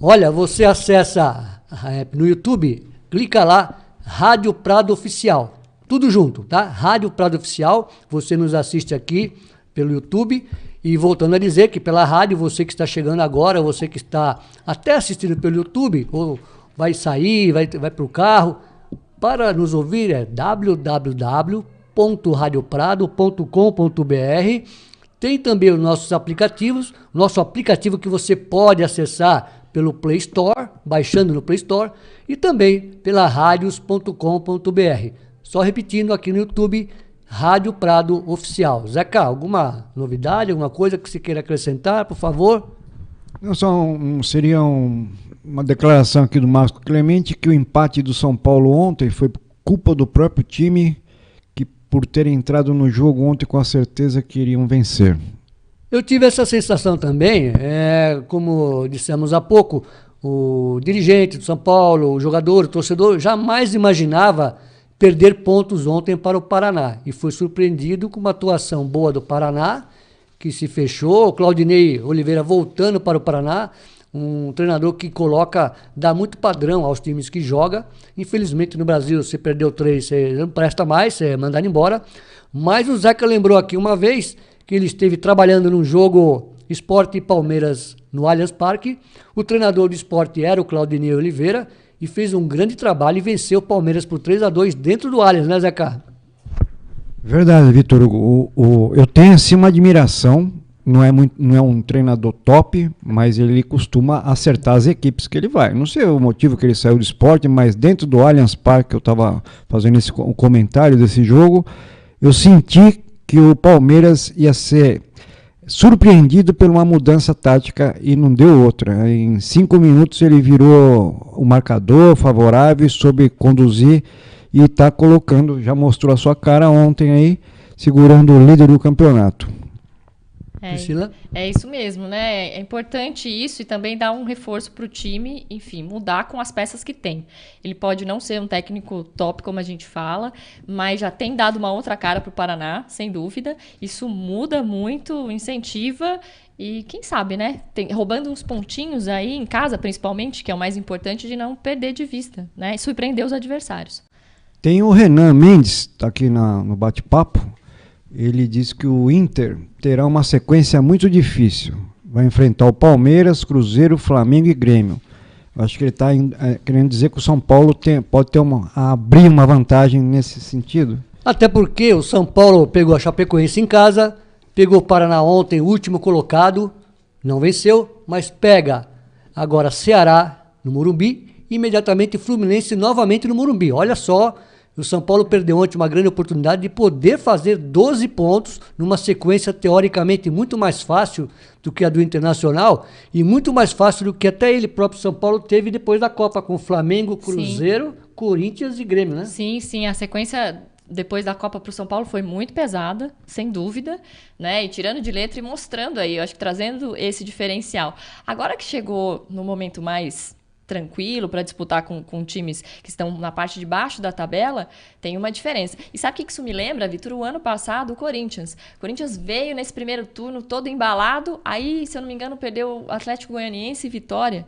Olha, você acessa no YouTube, clica lá, Rádio Prado Oficial. Tudo junto, tá? Rádio Prado Oficial, você nos assiste aqui pelo YouTube. E voltando a dizer que pela rádio, você que está chegando agora, você que está até assistindo pelo YouTube, ou vai sair, vai para o carro, para nos ouvir é www.radioprado.com.br. Tem também os nossos aplicativos, nosso aplicativo que você pode acessar pelo Play Store, baixando no Play Store, e também pela radios.com.br. Só repetindo aqui no YouTube, Rádio Prado Oficial. Zeca, alguma novidade, alguma coisa que você queira acrescentar, por favor? Não, seria uma declaração aqui do Márcio Clemente que o empate do São Paulo ontem foi culpa do próprio time, que por ter entrado no jogo ontem com a certeza que iriam vencer. Eu tive essa sensação também, como dissemos há pouco, o dirigente do São Paulo, o jogador, o torcedor, jamais imaginava perder pontos ontem para o Paraná. E foi surpreendido com uma atuação boa do Paraná, que se fechou, o Claudinei Oliveira voltando para o Paraná, um treinador que dá muito padrão aos times que joga. Infelizmente no Brasil, se perdeu 3, você não presta mais, você é mandado embora. Mas o Zeca lembrou aqui uma vez que ele esteve trabalhando num jogo Sport e Palmeiras no Allianz Parque. O treinador do Sport era o Claudinei Oliveira e fez um grande trabalho e venceu o Palmeiras por 3-2 dentro do Allianz, né, Zeca? Verdade, Vitor. Eu tenho assim uma admiração, não é um treinador top, mas ele costuma acertar as equipes que ele vai. Não sei o motivo que ele saiu do Sport, mas dentro do Allianz Parque, eu estava fazendo um comentário desse jogo, eu senti que o Palmeiras ia ser surpreendido por uma mudança tática e não deu outra. Em 5 minutos ele virou o marcador favorável, soube conduzir e está colocando, já mostrou a sua cara ontem aí, segurando o líder do campeonato. Priscila? É isso mesmo, né? É importante isso e também dar um reforço para o time, enfim, mudar com as peças que tem. Ele pode não ser um técnico top, como a gente fala, mas já tem dado uma outra cara para o Paraná, sem dúvida. Isso muda muito, incentiva e quem sabe, né? Roubando uns pontinhos aí em casa, principalmente, que é o mais importante, de não perder de vista, né? E surpreender os adversários. Tem o Renan Mendes, está aqui no bate-papo. Ele diz que o Inter terá uma sequência muito difícil. Vai enfrentar o Palmeiras, Cruzeiro, Flamengo e Grêmio. Acho que ele está querendo dizer que o São Paulo pode abrir uma vantagem nesse sentido. Até porque o São Paulo pegou a Chapecoense em casa, pegou o Paraná ontem, último colocado, não venceu, mas pega agora Ceará no Morumbi e imediatamente Fluminense novamente no Morumbi. Olha só. O São Paulo perdeu ontem uma grande oportunidade de poder fazer 12 pontos numa sequência teoricamente muito mais fácil do que a do Internacional e muito mais fácil do que até ele próprio São Paulo teve depois da Copa, com Flamengo, Cruzeiro, sim, Corinthians e Grêmio, né? Sim, a sequência depois da Copa para o São Paulo foi muito pesada, sem dúvida, né? E tirando de letra e mostrando aí, eu acho que trazendo esse diferencial. Agora que chegou no momento mais tranquilo para disputar com times que estão na parte de baixo da tabela, tem uma diferença. E sabe o que isso me lembra, Vitor? O ano passado, o Corinthians. O Corinthians veio nesse primeiro turno todo embalado, aí, se eu não me engano, perdeu o Atlético Goianiense e Vitória.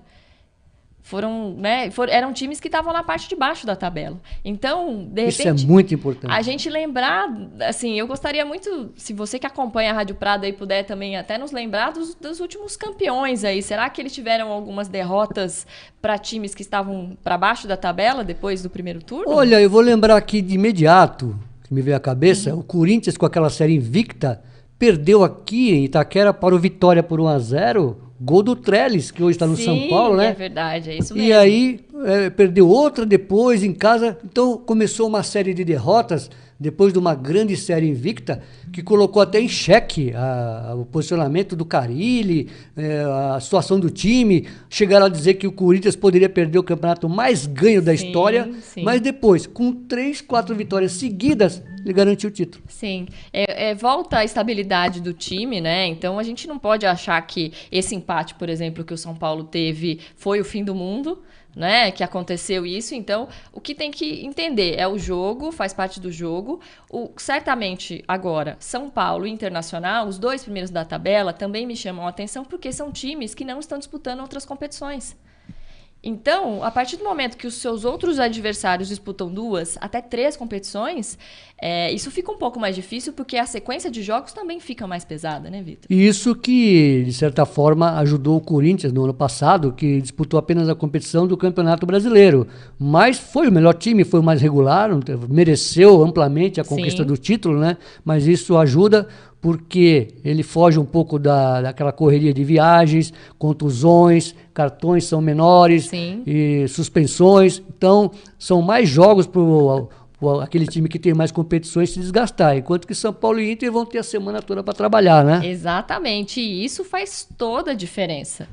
Eram times que estavam na parte de baixo da tabela. Então, de repente... Isso é muito importante. A gente lembrar, assim, eu gostaria muito, se você que acompanha a Rádio Prado aí puder também até nos lembrar dos últimos campeões aí. Será que eles tiveram algumas derrotas para times que estavam para baixo da tabela depois do primeiro turno? Olha, eu vou lembrar aqui de imediato, que me veio à cabeça, o Corinthians com aquela série invicta, perdeu aqui em Itaquera para o Vitória por 1-0, gol do Trellis, que hoje está no São Paulo, né? É verdade, é isso mesmo. E aí perdeu outra depois em casa, então começou uma série de derrotas depois de uma grande série invicta que colocou até em xeque o posicionamento do Carille, a situação do time. Chegaram a dizer que o Corinthians poderia perder o campeonato mais ganho da história, mas depois, com 3, 4 vitórias seguidas, ele garantiu o título. Sim, volta a estabilidade do time, né? Então a gente não pode achar que esse empate, por exemplo, que o São Paulo teve foi o fim do mundo, né, que aconteceu isso. Então, o que tem que entender é o jogo, faz parte do jogo. Certamente, agora, São Paulo e Internacional, os 2 primeiros da tabela, também me chamam a atenção porque são times que não estão disputando outras competições. Então, a partir do momento que os seus outros adversários disputam 2 até 3 competições, isso fica um pouco mais difícil porque a sequência de jogos também fica mais pesada, né, Vitor? Isso que, de certa forma, ajudou o Corinthians no ano passado, que disputou apenas a competição do Campeonato Brasileiro. Mas foi o melhor time, foi o mais regular, mereceu amplamente a conquista do título, né? Mas isso ajuda porque ele foge um pouco daquela correria de viagens, contusões, cartões são menores, e suspensões. Então, são mais jogos para o aquele time que tem mais competições se desgastar, enquanto que São Paulo e Inter vão ter a semana toda para trabalhar, né? Exatamente, e isso faz toda a diferença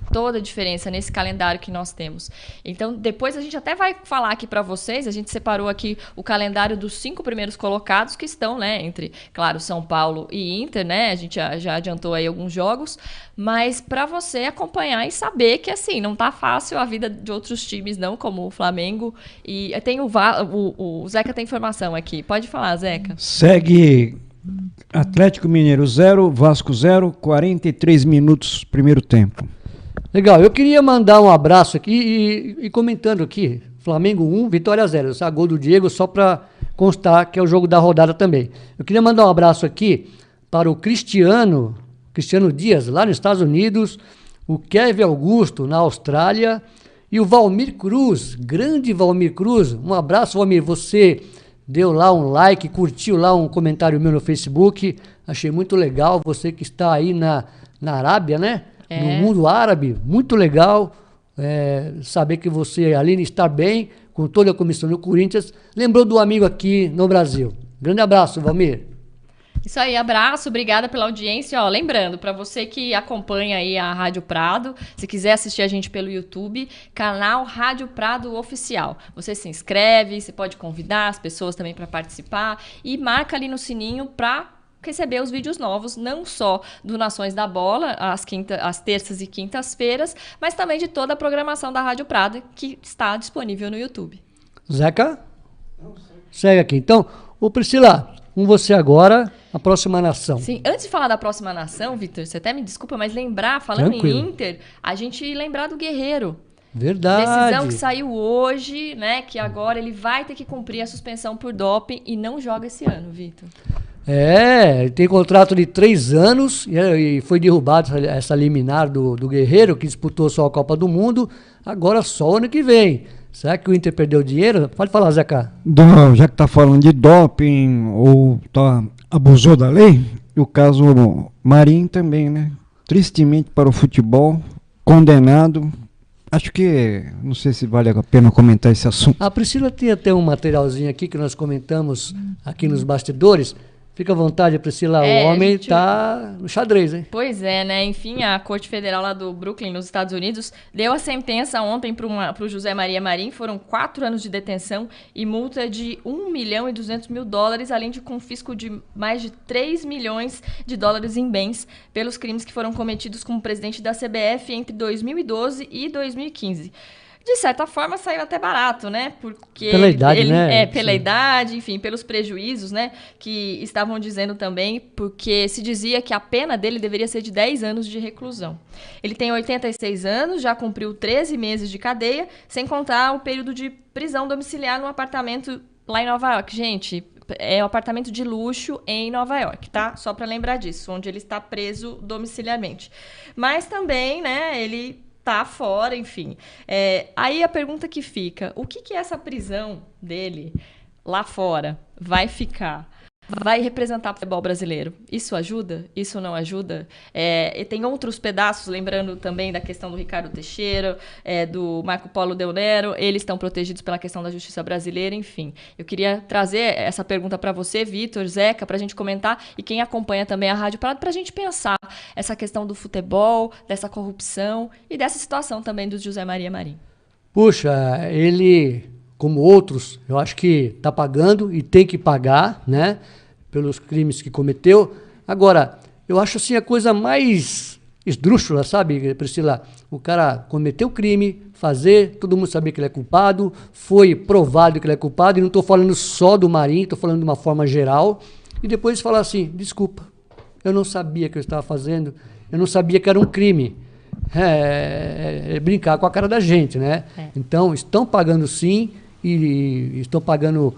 nesse calendário que nós temos. Então, depois a gente até vai falar aqui para vocês, a gente separou aqui o calendário dos 5 primeiros colocados que estão, né, entre, claro, São Paulo e Inter, né, a gente já adiantou aí alguns jogos, mas para você acompanhar e saber que, assim, não tá fácil a vida de outros times, não, como o Flamengo, e tem o Zeca tem informação aqui, pode falar, Zeca. Segue Atlético Mineiro 0, Vasco 0, 43 minutos, primeiro tempo. Legal, eu queria mandar um abraço aqui e comentando aqui, Flamengo 1, Vitória 0, esse é gol do Diego, só para constar que é o jogo da rodada também. Eu queria mandar um abraço aqui para o Cristiano Dias, lá nos Estados Unidos, o Kevin Augusto, na Austrália, e o Valmir Cruz, grande Valmir Cruz. Um abraço, Valmir, você deu lá um like, curtiu lá um comentário meu no Facebook, achei muito legal, você que está aí na Arábia, né? No mundo árabe, muito legal saber que você, Aline, está bem com toda a comissão do Corinthians, lembrou do amigo aqui no Brasil. Grande abraço, Valmir. Isso aí, abraço, obrigada pela audiência. Ó, lembrando, para você que acompanha aí a Rádio Prado, se quiser assistir a gente pelo YouTube, canal Rádio Prado Oficial. Você se inscreve, você pode convidar as pessoas também para participar e marca ali no sininho para receber os vídeos novos, não só do Nações da Bola, às terças e quintas-feiras, mas também de toda a programação da Rádio Prado, que está disponível no YouTube. Zeca? Segue aqui. Então, Priscila, com você agora, a próxima nação. Sim, antes de falar da próxima nação, Vitor, você até me desculpa, mas falando Tranquilo. Em Inter, a gente lembrar do Guerreiro. Verdade. Decisão que saiu hoje, né, que agora ele vai ter que cumprir a suspensão por doping e não joga esse ano, Vitor. Ele tem contrato de 3 anos e foi derrubado essa liminar do Guerreiro, que disputou só a Copa do Mundo, agora só o ano que vem. Será que o Inter perdeu dinheiro? Pode falar, Zeca. Já que está falando de doping ou abusou da lei, o caso Marinho também, né? Tristemente para o futebol, condenado. Acho que, não sei se vale a pena comentar esse assunto. A Priscila tem até um materialzinho aqui que nós comentamos aqui nos bastidores. Fica à vontade, Priscila, o homem está no xadrez, hein? Pois é, né? Enfim, a Corte Federal lá do Brooklyn, nos Estados Unidos, deu a sentença ontem para o José Maria Marim. Foram 4 anos de detenção e multa de $1.200.000, além de confisco de mais de 3 milhões de dólares em bens pelos crimes que foram cometidos como presidente da CBF entre 2012 e 2015. De certa forma, saiu até barato, né? Porque pela idade, né? Pela idade, enfim, pelos prejuízos, né? Que estavam dizendo também, porque se dizia que a pena dele deveria ser de 10 anos de reclusão. Ele tem 86 anos, já cumpriu 13 meses de cadeia, sem contar o período de prisão domiciliar no apartamento lá em Nova York. Gente, é um apartamento de luxo em Nova York, tá? Só para lembrar disso, onde ele está preso domiciliarmente. Mas também, né, ele tá fora, enfim. Aí a pergunta que fica, o que essa prisão dele lá fora vai ficar? Vai representar o futebol brasileiro? Isso ajuda? Isso não ajuda? E tem outros pedaços, lembrando também da questão do Ricardo Teixeira, do Marco Polo Del Nero, eles estão protegidos pela questão da justiça brasileira, enfim. Eu queria trazer essa pergunta para você, Vitor, Zeca, para a gente comentar, e quem acompanha também a Rádio Prado, para a gente pensar essa questão do futebol, dessa corrupção e dessa situação também do José Maria Marim. Puxa, ele, como outros, eu acho que está pagando e tem que pagar, né, pelos crimes que cometeu. Agora, eu acho assim a coisa mais esdrúxula, sabe, Priscila? O cara cometeu crime, todo mundo sabia que ele é culpado, foi provado que ele é culpado, e não estou falando só do Marinho, estou falando de uma forma geral, e depois falar assim, desculpa, eu não sabia que eu estava fazendo, eu não sabia que era um crime. Brincar com a cara da gente, né? Então, estão pagando sim, e estão pagando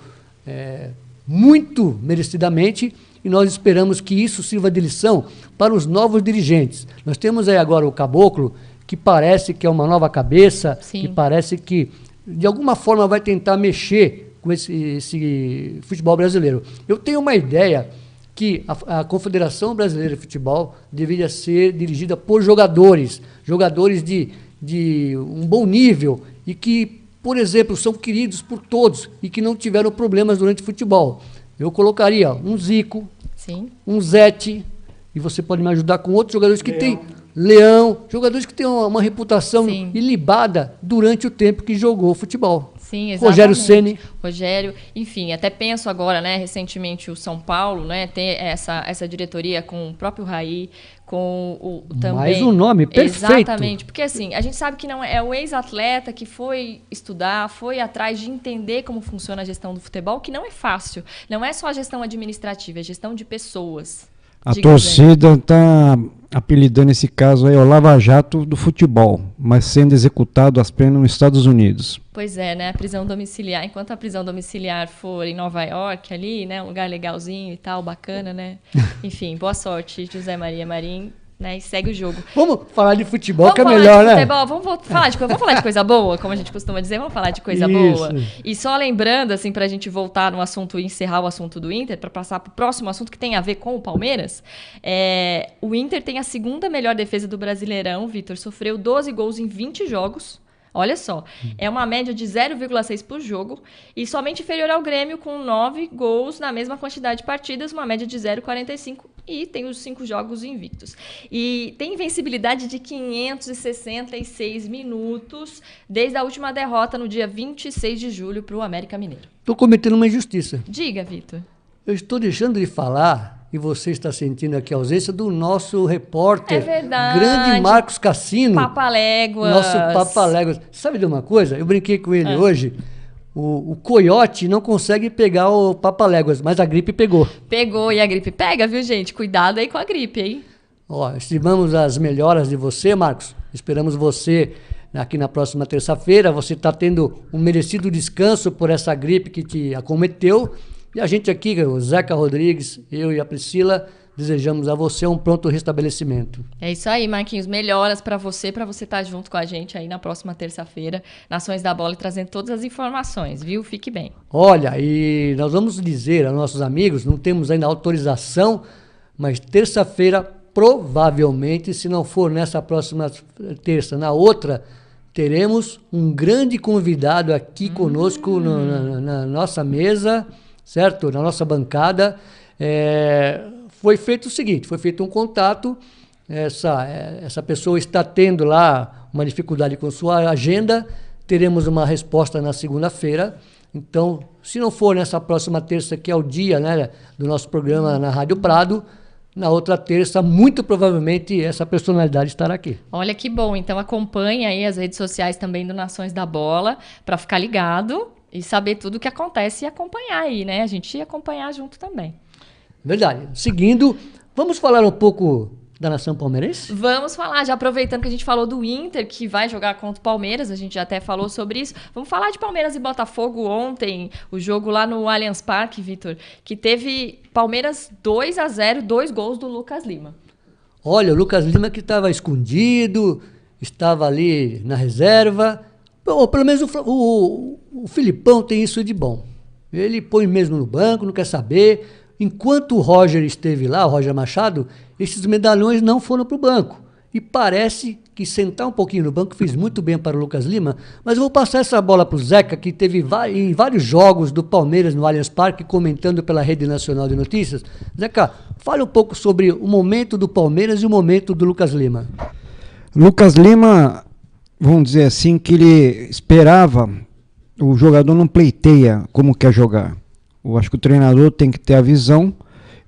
muito merecidamente, e nós esperamos que isso sirva de lição para os novos dirigentes. Nós temos aí agora o Caboclo, que parece que é uma nova cabeça, Sim. que parece que, de alguma forma, vai tentar mexer com esse futebol brasileiro. Eu tenho uma ideia que a Confederação Brasileira de Futebol deveria ser dirigida por jogadores de um bom nível, e que por exemplo, são queridos por todos e que não tiveram problemas durante o futebol. Eu colocaria um Zico, Sim. um Zete, e você pode me ajudar com outros jogadores que têm Leão, jogadores que têm uma reputação Sim. ilibada durante o tempo que jogou futebol. Sim, exatamente. Rogério Ceni. Rogério, enfim, até penso agora, né, recentemente o São Paulo, né, tem essa diretoria com o próprio Raí, com o também... Mais um nome perfeito. Exatamente, porque assim, a gente sabe que não é o ex-atleta que foi estudar, foi atrás de entender como funciona a gestão do futebol, que não é fácil, não é só a gestão administrativa, é a gestão de pessoas. A torcida está apelidando esse caso aí, o Lava Jato do futebol, mas sendo executado as penas nos Estados Unidos. Pois é, né? A prisão domiciliar. Enquanto a prisão domiciliar for em Nova York, ali, né? Um lugar legalzinho e tal, bacana, né? Enfim, boa sorte, José Maria Marim. Né, e segue o jogo. Vamos falar de futebol, vamos que é melhor, né? Vamos falar de coisa boa, como a gente costuma dizer, vamos falar de coisa Isso. boa. E só lembrando, assim, pra gente voltar no assunto e encerrar o assunto do Inter, pra passar pro próximo assunto que tem a ver com o Palmeiras, o Inter tem a segunda melhor defesa do Brasileirão, Vitor, sofreu 12 gols em 20 jogos. Olha só, é uma média de 0,6 por jogo e somente inferior ao Grêmio com 9 gols na mesma quantidade de partidas, uma média de 0,45 e tem os 5 jogos invictos. E tem invencibilidade de 566 minutos desde a última derrota no dia 26 de julho para o América Mineiro. Estou cometendo uma injustiça. Diga, Vitor. Eu estou deixando de falar e você está sentindo aqui a ausência do nosso repórter, grande Marcos Cassino. Papaléguas. Nosso Papaléguas. Sabe de uma coisa? Eu brinquei com ele hoje. O coiote não consegue pegar o Papaléguas, mas a gripe pegou. Pegou e a gripe pega, viu, gente? Cuidado aí com a gripe, hein? Ó, estimamos as melhoras de você, Marcos. Esperamos você aqui na próxima terça-feira. Você está tendo um merecido descanso por essa gripe que te acometeu. E a gente aqui, o Zeca Rodrigues, eu e a Priscila, desejamos a você um pronto restabelecimento. É isso aí, Marquinhos. Melhoras para você estar junto com a gente aí na próxima terça-feira, Nações da Bola, e trazendo todas as informações, viu? Fique bem. Olha, e nós vamos dizer aos nossos amigos, não temos ainda autorização, mas terça-feira, provavelmente, se não for nessa próxima terça, na outra, teremos um grande convidado aqui conosco na nossa mesa, certo? Na nossa bancada. Foi feito o seguinte, foi feito um contato, essa pessoa está tendo lá uma dificuldade com sua agenda, teremos uma resposta na segunda-feira. Então, se não for nessa próxima terça, que é o dia, né, do nosso programa na Rádio Prado, na outra terça, muito provavelmente, essa personalidade estará aqui. Olha que bom, então acompanhe aí as redes sociais também do Nações da Bola, para ficar ligado e saber tudo o que acontece e acompanhar aí, né? A gente ia acompanhar junto também. Verdade. Seguindo, vamos falar um pouco da nação palmeirense? Vamos falar, já aproveitando que a gente falou do Inter, que vai jogar contra o Palmeiras, a gente já até falou sobre isso. Vamos falar de Palmeiras e Botafogo ontem, o jogo lá no Allianz Parque, Vitor, que teve Palmeiras 2-0, 2 gols do Lucas Lima. Olha, o Lucas Lima que estava escondido, estava ali na reserva. Bom, pelo menos o Filipão tem isso de bom. Ele põe mesmo no banco, não quer saber. Enquanto o Roger esteve lá, o Roger Machado, esses medalhões não foram para o banco. E parece que sentar um pouquinho no banco fez muito bem para o Lucas Lima. Mas eu vou passar essa bola para o Zeca, que teve em vários jogos do Palmeiras no Allianz Parque, comentando pela Rede Nacional de Notícias. Zeca, fale um pouco sobre o momento do Palmeiras e o momento do Lucas Lima. Lucas Lima, vamos dizer assim, que ele esperava, o jogador não pleiteia como quer jogar. Eu acho que o treinador tem que ter a visão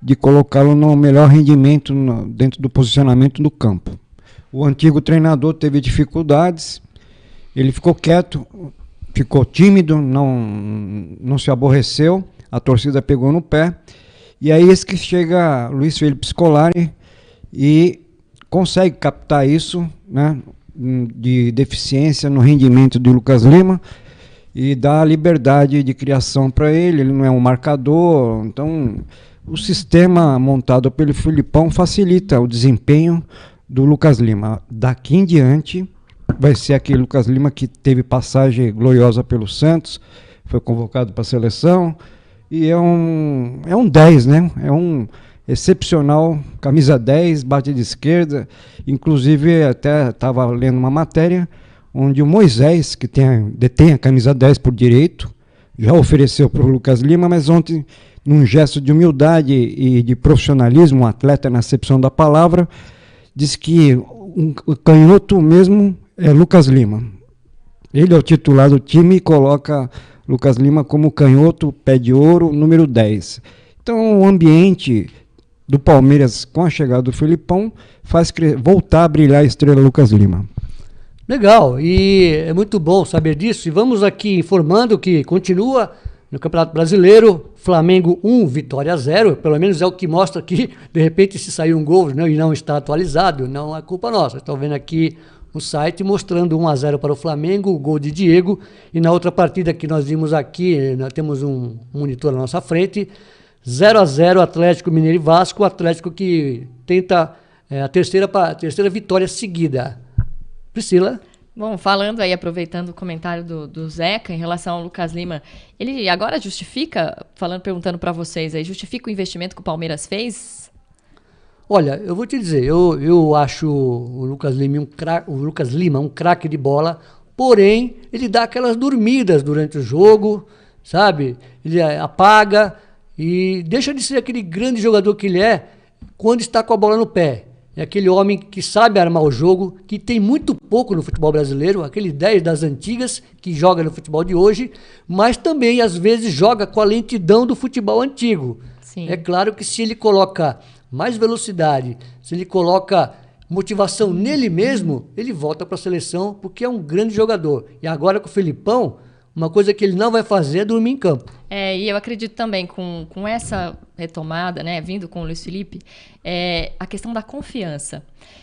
de colocá-lo no melhor rendimento dentro do posicionamento do campo. O antigo treinador teve dificuldades, ele ficou quieto, ficou tímido, não se aborreceu, a torcida pegou no pé, e aí esse que chega Luiz Felipe Scolari e consegue captar isso, né, de deficiência no rendimento de Lucas Lima, e dá liberdade de criação para ele não é um marcador, então o sistema montado pelo Filipão facilita o desempenho do Lucas Lima. Daqui em diante vai ser aquele Lucas Lima que teve passagem gloriosa pelo Santos, foi convocado para a seleção, e é um 10, né? É um excepcional, camisa 10, bate de esquerda, inclusive até estava lendo uma matéria, onde o Moisés, que detém a camisa 10 por direito, já ofereceu para o Lucas Lima, mas ontem, num gesto de humildade e de profissionalismo, um atleta na acepção da palavra, disse que o canhoto mesmo é Lucas Lima. Ele é o titular do time e coloca Lucas Lima como canhoto, pé de ouro, número 10. Então, o ambiente do Palmeiras com a chegada do Filipão faz voltar a brilhar a estrela Lucas Lima. Legal, e é muito bom saber disso. E vamos aqui informando que continua no Campeonato Brasileiro, Flamengo 1, Vitória 0, pelo menos é o que mostra que, de repente, se saiu um gol, né, e não está atualizado, não é culpa nossa. Estou vendo aqui no site mostrando 1-0 para o Flamengo, o gol de Diego, e na outra partida que nós vimos aqui, nós temos um monitor na nossa frente, 0-0 Atlético Mineiro e Vasco, o Atlético que tenta a terceira vitória seguida. Priscila? Bom, falando aí, aproveitando o comentário do Zeca em relação ao Lucas Lima, ele agora justifica, perguntando para vocês aí, justifica o investimento que o Palmeiras fez? Olha, eu vou te dizer, eu acho o Lucas Lima um craque de bola, porém, ele dá aquelas dormidas durante o jogo, sabe? Ele apaga e deixa de ser aquele grande jogador que ele é quando está com a bola no pé. É aquele homem que sabe armar o jogo, que tem muito pouco no futebol brasileiro, aquele 10 das antigas que joga no futebol de hoje, mas também às vezes joga com a lentidão do futebol antigo. Sim. É claro que se ele coloca mais velocidade, se ele coloca motivação nele mesmo, ele volta para a seleção porque é um grande jogador. E agora com o Felipão, uma coisa que ele não vai fazer é dormir em campo. E eu acredito também com essa retomada, né, vindo com o Luiz Felipe, a questão da confiança.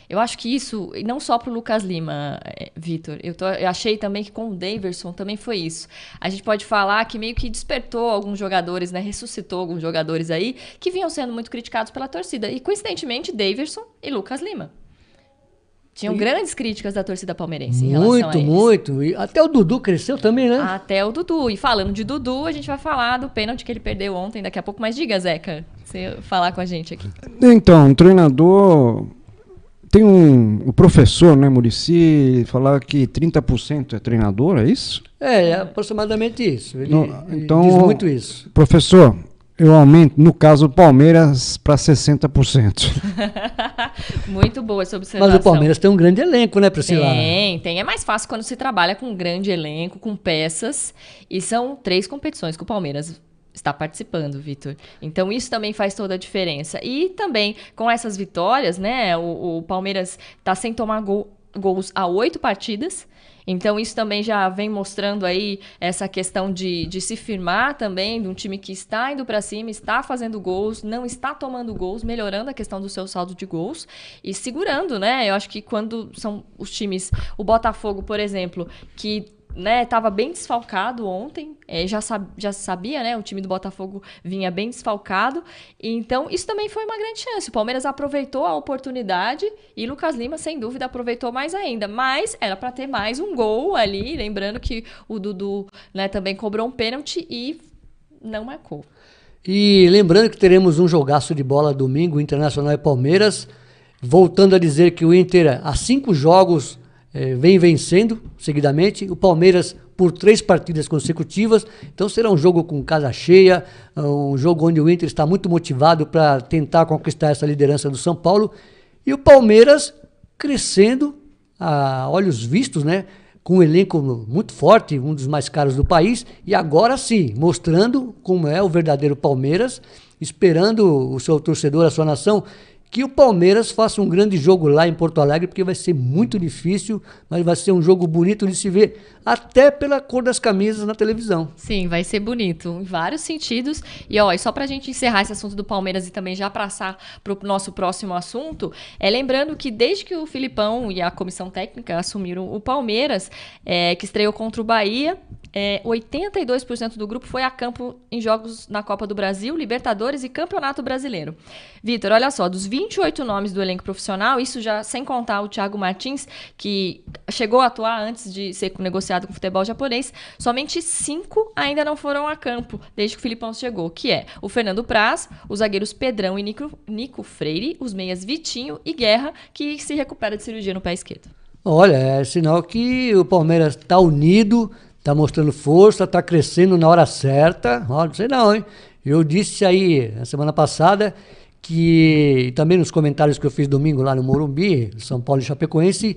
Eu acho que isso, e não só para o Lucas Lima, Vitor, eu achei também que com o Daverson também foi isso. A gente pode falar que meio que despertou alguns jogadores, né, ressuscitou alguns jogadores aí que vinham sendo muito criticados pela torcida. E coincidentemente, Daverson e Lucas Lima. Tinham grandes críticas da torcida palmeirense em relação a eles. Muito. E até o Dudu cresceu também, né? Até o Dudu. E falando de Dudu, a gente vai falar do pênalti que ele perdeu ontem daqui a pouco. Mas diga, Zeca, você falar com a gente aqui. Então, o treinador... Tem o professor, né, Muricy, falar que 30% é treinador, é isso? É aproximadamente isso. Ele então, diz muito isso. Professor, eu aumento, no caso, o Palmeiras para 60%. Muito boa essa observação. Mas o Palmeiras tem um grande elenco, né, Priscila? Tem. É mais fácil quando se trabalha com um grande elenco, com peças. E são 3 competições que o Palmeiras está participando, Vitor. Então, isso também faz toda a diferença. E também, com essas vitórias, né, o Palmeiras está sem tomar gols há 8 partidas. Então, isso também já vem mostrando aí essa questão de se firmar também, de um time que está indo para cima, está fazendo gols, não está tomando gols, melhorando a questão do seu saldo de gols e segurando, né? Eu acho que quando são os times... O Botafogo, por exemplo, que... Estava bem desfalcado ontem, já sabia, né? O time do Botafogo vinha bem desfalcado. Então, isso também foi uma grande chance. O Palmeiras aproveitou a oportunidade e Lucas Lima, sem dúvida, aproveitou mais ainda. Mas era para ter mais um gol ali. Lembrando que o Dudu, né, também cobrou um pênalti e não marcou. E lembrando que teremos um jogaço de bola domingo, Internacional e Palmeiras. Voltando a dizer que o Inter, há 5 jogos... vem vencendo seguidamente, o Palmeiras por 3 partidas consecutivas, então será um jogo com casa cheia, um jogo onde o Inter está muito motivado para tentar conquistar essa liderança do São Paulo, e o Palmeiras crescendo a olhos vistos, né, com um elenco muito forte, um dos mais caros do país, e agora sim, mostrando como é o verdadeiro Palmeiras, esperando o seu torcedor, a sua nação, que o Palmeiras faça um grande jogo lá em Porto Alegre, porque vai ser muito difícil, mas vai ser um jogo bonito de se ver, até pela cor das camisas na televisão. Sim, vai ser bonito, em vários sentidos. E só pra gente encerrar esse assunto do Palmeiras e também já passar pro nosso próximo assunto, lembrando que desde que o Filipão e a comissão técnica assumiram o Palmeiras, que estreou contra o Bahia, 82% do grupo foi a campo em jogos na Copa do Brasil, Libertadores e Campeonato Brasileiro. Vitor, olha só, dos 28 nomes do elenco profissional, isso já sem contar o Thiago Martins, que chegou a atuar antes de ser negociado com o futebol japonês, somente 5 ainda não foram a campo desde que o Filipão chegou, que é o Fernando Praz, os zagueiros Pedrão e Nico Freire, os meias Vitinho e Guerra, que se recupera de cirurgia no pé esquerdo. Olha, é sinal que o Palmeiras está unido, está mostrando força, está crescendo na hora certa. Olha, não sei não, hein? Eu disse aí na semana passada que, também nos comentários que eu fiz domingo lá no Morumbi, São Paulo e Chapecoense,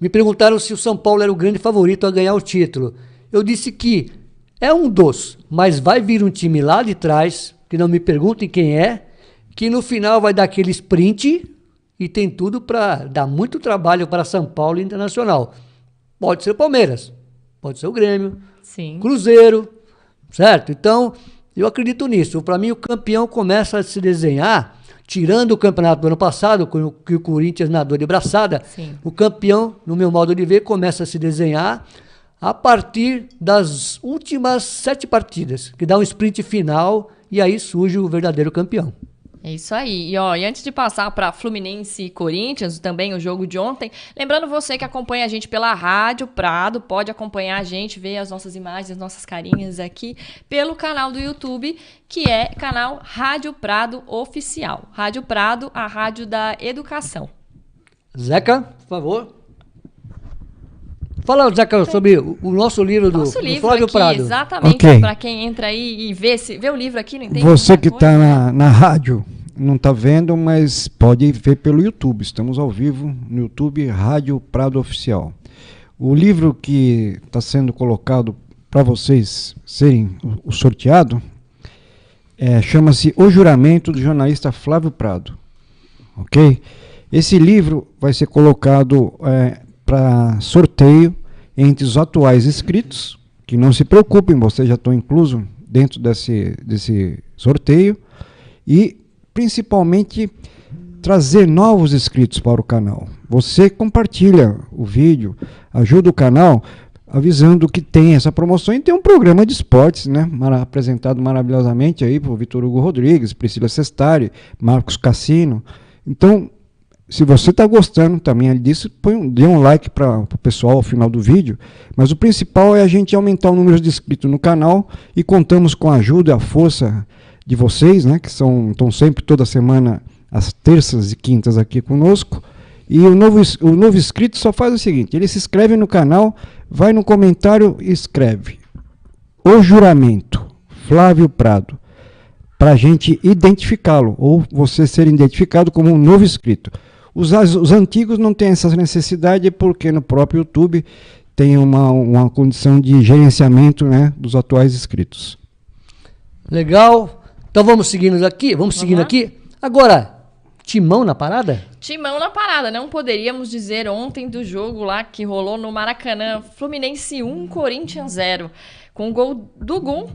me perguntaram se o São Paulo era o grande favorito a ganhar o título. Eu disse que é um dos, mas vai vir um time lá de trás, que não me perguntem quem é, que no final vai dar aquele sprint e tem tudo para dar muito trabalho para São Paulo e Internacional. Pode ser o Palmeiras, pode ser o Grêmio, Sim. Cruzeiro, certo? Então, eu acredito nisso. Para mim, o campeão começa a se desenhar, tirando o campeonato do ano passado, que o Corinthians nadou de braçada. Sim. O campeão, no meu modo de ver, começa a se desenhar a partir das últimas 7 partidas, que dá um sprint final e aí surge o verdadeiro campeão. É isso aí. E antes de passar para Fluminense e Corinthians, também o jogo de ontem, lembrando você que acompanha a gente pela Rádio Prado, pode acompanhar a gente, ver as nossas imagens, as nossas carinhas aqui pelo canal do YouTube, que é canal Rádio Prado Oficial. Rádio Prado, a rádio da educação. Zeca, por favor. Fala, Zeca, sobre o nosso livro do Flávio aqui, Prado. Exatamente, Ok. para quem entra aí e vê o livro aqui, não entende Você muita que coisa. está na rádio, não está vendo, mas pode ver pelo YouTube. Estamos ao vivo no YouTube, Rádio Prado Oficial. O livro que está sendo colocado para vocês serem o sorteado chama-se O Juramento do jornalista Flávio Prado. Ok? Esse livro vai ser colocado para sorteio entre os atuais inscritos, que não se preocupem, vocês já estão inclusos dentro desse sorteio, e principalmente trazer novos inscritos para o canal. Você compartilha o vídeo, ajuda o canal avisando que tem essa promoção e tem um programa de esportes, né, apresentado maravilhosamente aí por Vitor Hugo Rodrigues, Priscila Sestari, Marcos Cassino. Então, se você está gostando também disso, dê um like para o pessoal ao final do vídeo, mas o principal é a gente aumentar o número de inscritos no canal e contamos com a ajuda e a força de vocês, né, que estão sempre toda semana, às terças e quintas aqui conosco. E o novo inscrito só faz o seguinte, ele se inscreve no canal, vai no comentário e escreve O Juramento, Flávio Prado, para a gente identificá-lo, ou você ser identificado como um novo inscrito. Os antigos não têm essa necessidade porque no próprio YouTube tem uma condição de gerenciamento, né, dos atuais inscritos. Legal. Então vamos seguindo aqui. Agora, Timão na parada? Timão na parada, não poderíamos dizer ontem do jogo lá que rolou no Maracanã, Fluminense 1, Corinthians 0. Com o gol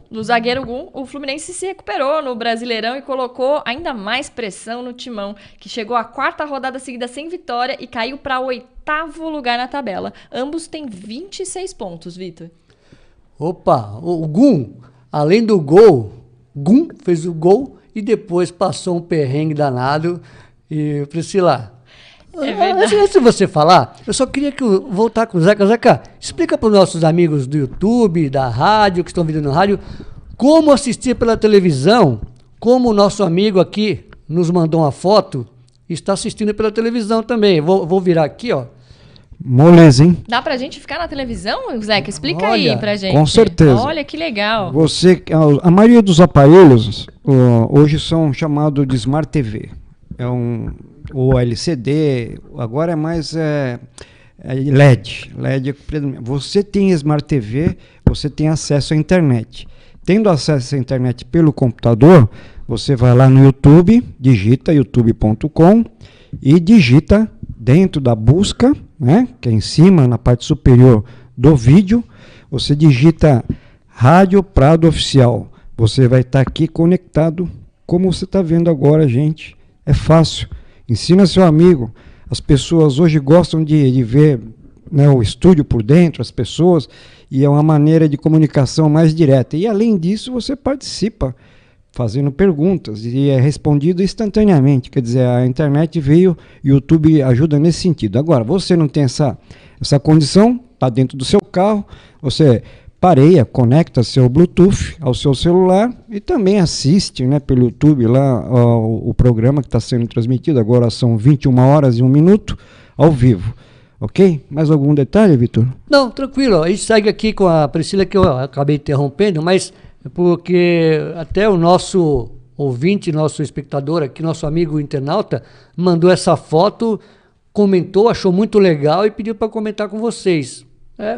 do zagueiro Gum, o Fluminense se recuperou no Brasileirão e colocou ainda mais pressão no Timão, que chegou à 4ª rodada seguida sem vitória e caiu para o 8º lugar na tabela. Ambos têm 26 pontos, Vitor. Opa, o Gum, além do gol, Gum fez o gol e depois passou um perrengue danado. E, Priscila, antes de você falar, eu só queria voltar com o Zeca. Zeca, explica para os nossos amigos do YouTube, da rádio, que estão vindo no rádio, como assistir pela televisão, como o nosso amigo aqui nos mandou uma foto, está assistindo pela televisão também. Vou virar aqui, ó. Moleza, hein? Dá pra gente ficar na televisão, Zeca? Explica Olha, aí pra gente. com certeza. Olha que legal. A maioria dos aparelhos hoje são chamados de Smart TV. Ou LCD, agora é mais LED. Você tem Smart TV, você tem acesso à internet. Tendo acesso à internet pelo computador, você vai lá no YouTube, digita youtube.com e digita dentro da busca, né, que é em cima, na parte superior do vídeo, você digita Rádio Prado Oficial. Você vai estar aqui conectado, como você está vendo agora, gente. É fácil. Ensina seu amigo. As pessoas hoje gostam de ver, né, o estúdio por dentro, as pessoas, e é uma maneira de comunicação mais direta. E além disso, você participa fazendo perguntas e é respondido instantaneamente. Quer dizer, a internet veio e o YouTube ajuda nesse sentido. Agora, você não tem essa condição, está dentro do seu carro, você pareia, conecta seu Bluetooth ao seu celular e também assiste, né, pelo YouTube lá o programa que está sendo transmitido. Agora são 21 horas e 1 minuto ao vivo. Ok? Mais algum detalhe, Vitor? Não, tranquilo. A gente segue aqui com a Priscila, que eu acabei interrompendo, mas porque até o nosso ouvinte, nosso espectador aqui, nosso amigo internauta, mandou essa foto, comentou, achou muito legal e pediu para comentar com vocês.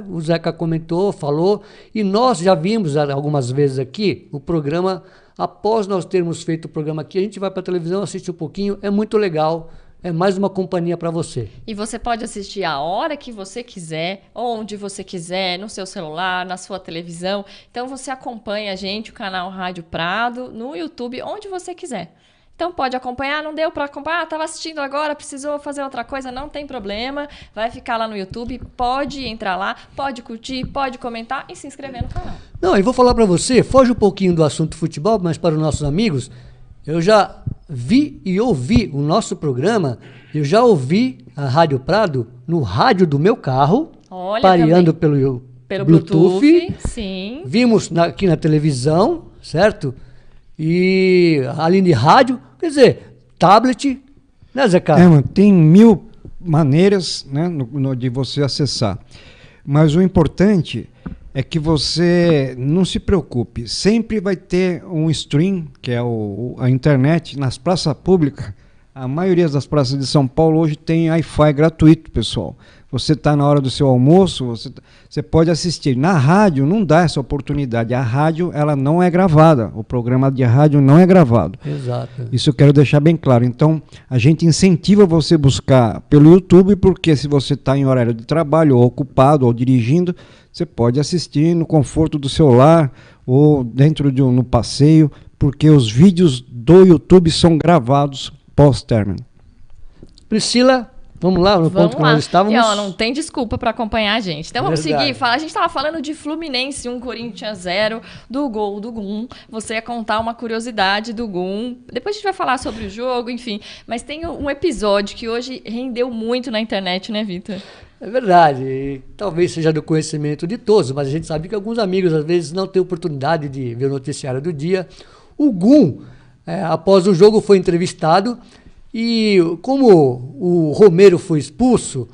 O Zeca comentou, falou, e nós já vimos algumas vezes aqui o programa, após nós termos feito o programa aqui, a gente vai para a televisão, assiste um pouquinho, é muito legal. É mais uma companhia para você. E você pode assistir a hora que você quiser, onde você quiser, no seu celular, na sua televisão. Então você acompanha a gente, o canal Rádio Prado, no YouTube, onde você quiser. Então pode acompanhar, não deu para acompanhar, estava assistindo agora, precisou fazer outra coisa, não tem problema. Vai ficar lá no YouTube, pode entrar lá, pode curtir, pode comentar e se inscrever no canal. Não, e vou falar para você, foge um pouquinho do assunto futebol, mas para os nossos amigos, eu já vi e ouvi o nosso programa, eu já ouvi a Rádio Prado no rádio do meu carro, pareando pelo Bluetooth. Sim. Vimos aqui na televisão, certo? E ali de rádio, quer dizer, tablet, né, Zé Carlos? Mano, tem 1000 maneiras, né, de você acessar. Mas o importante é que você não se preocupe. Sempre vai ter um stream, que é a internet, nas praças públicas. A maioria das praças de São Paulo hoje tem Wi-Fi gratuito, pessoal. Você está na hora do seu almoço, você pode assistir. Na rádio não dá essa oportunidade. A rádio ela não é gravada. O programa de rádio não é gravado. Exato. Isso eu quero deixar bem claro. Então, a gente incentiva você a buscar pelo YouTube, porque se você está em horário de trabalho, ou ocupado, ou dirigindo, você pode assistir no conforto do seu lar, ou dentro no passeio, porque os vídeos do YouTube são gravados pós-término. Priscila, vamos lá, no ponto que nós estávamos. E, ó, não tem desculpa para acompanhar a gente. Então vamos Verdade. seguir. A gente estava falando de Fluminense 1, Corinthians 0, do gol do Gum. Você ia contar uma curiosidade do Gum. Depois a gente vai falar sobre o jogo, enfim. Mas tem um episódio que hoje rendeu muito na internet, né, Vitor? É verdade, e talvez seja do conhecimento de todos, mas a gente sabe que alguns amigos às vezes não têm oportunidade de ver o noticiário do dia. O Gum, após o jogo, foi entrevistado e como o Romero foi expulso,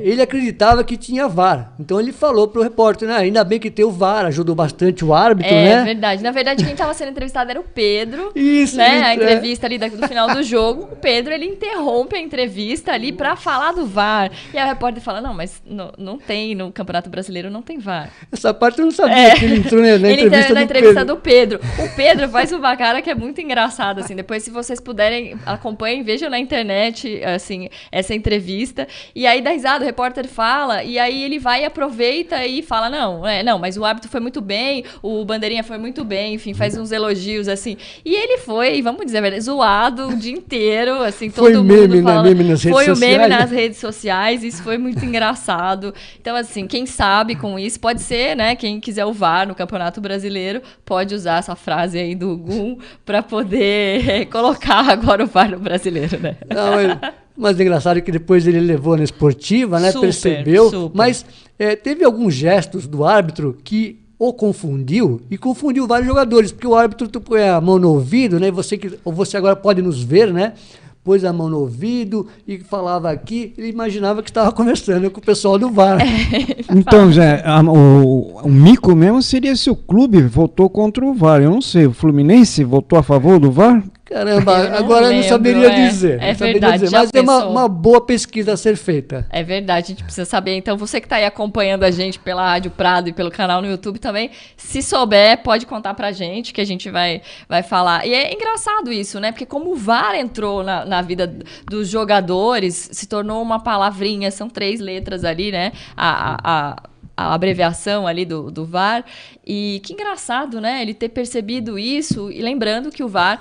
ele acreditava que tinha VAR. Então ele falou para o repórter, né, ainda bem que tem o VAR, ajudou bastante o árbitro, né? É verdade. Na verdade, quem estava sendo entrevistado era o Pedro. Isso, né? A entrevista ali do final do jogo. O Pedro, ele interrompe a entrevista ali para falar do VAR. E aí o repórter fala, não, mas não tem, no Campeonato Brasileiro não tem VAR. Essa parte eu não sabia que ele entrou na entrevista do Pedro. O Pedro faz uma cara que é muito engraçada, assim. Depois, se vocês puderem, acompanhem, vejam na internet, assim, essa entrevista. E aí dá risada, o repórter fala, e aí ele vai e aproveita e fala, não, mas o árbitro foi muito bem, o Bandeirinha foi muito bem, enfim, faz uns elogios, assim. E ele foi, vamos dizer a verdade, zoado o dia inteiro, assim, todo mundo meme, falando. Né? Meme nas redes foi o sociais. meme nas redes sociais, isso foi muito engraçado. Então, assim, quem sabe com isso, pode ser, né, quem quiser o VAR no Campeonato Brasileiro, pode usar essa frase aí do Gum para poder colocar agora o VAR no Brasileiro, né? Não, mas é engraçado que depois ele levou na esportiva, né? Super, Percebeu. super. Mas teve alguns gestos do árbitro que o confundiu e confundiu vários jogadores, porque o árbitro põe a mão no ouvido, né? Você agora pode nos ver, né? Pôs a mão no ouvido e falava aqui, ele imaginava que estava conversando com o pessoal do VAR. Então, Zé, o mico mesmo seria se o clube votou contra o VAR. Eu não sei, o Fluminense votou a favor do VAR? Caramba, Eu agora eu não saberia dizer. É não saberia verdade, dizer, já mas é pensou? uma boa pesquisa a ser feita. É verdade, a gente precisa saber. Então, você que está aí acompanhando a gente pela Rádio Prado e pelo canal no YouTube também, se souber, pode contar pra gente, que a gente vai falar. E é engraçado isso, né? Porque como o VAR entrou na vida dos jogadores, se tornou uma palavrinha, são 3 letras ali, né? A abreviação ali do VAR. E que engraçado, né? Ele ter percebido isso, e lembrando que o VAR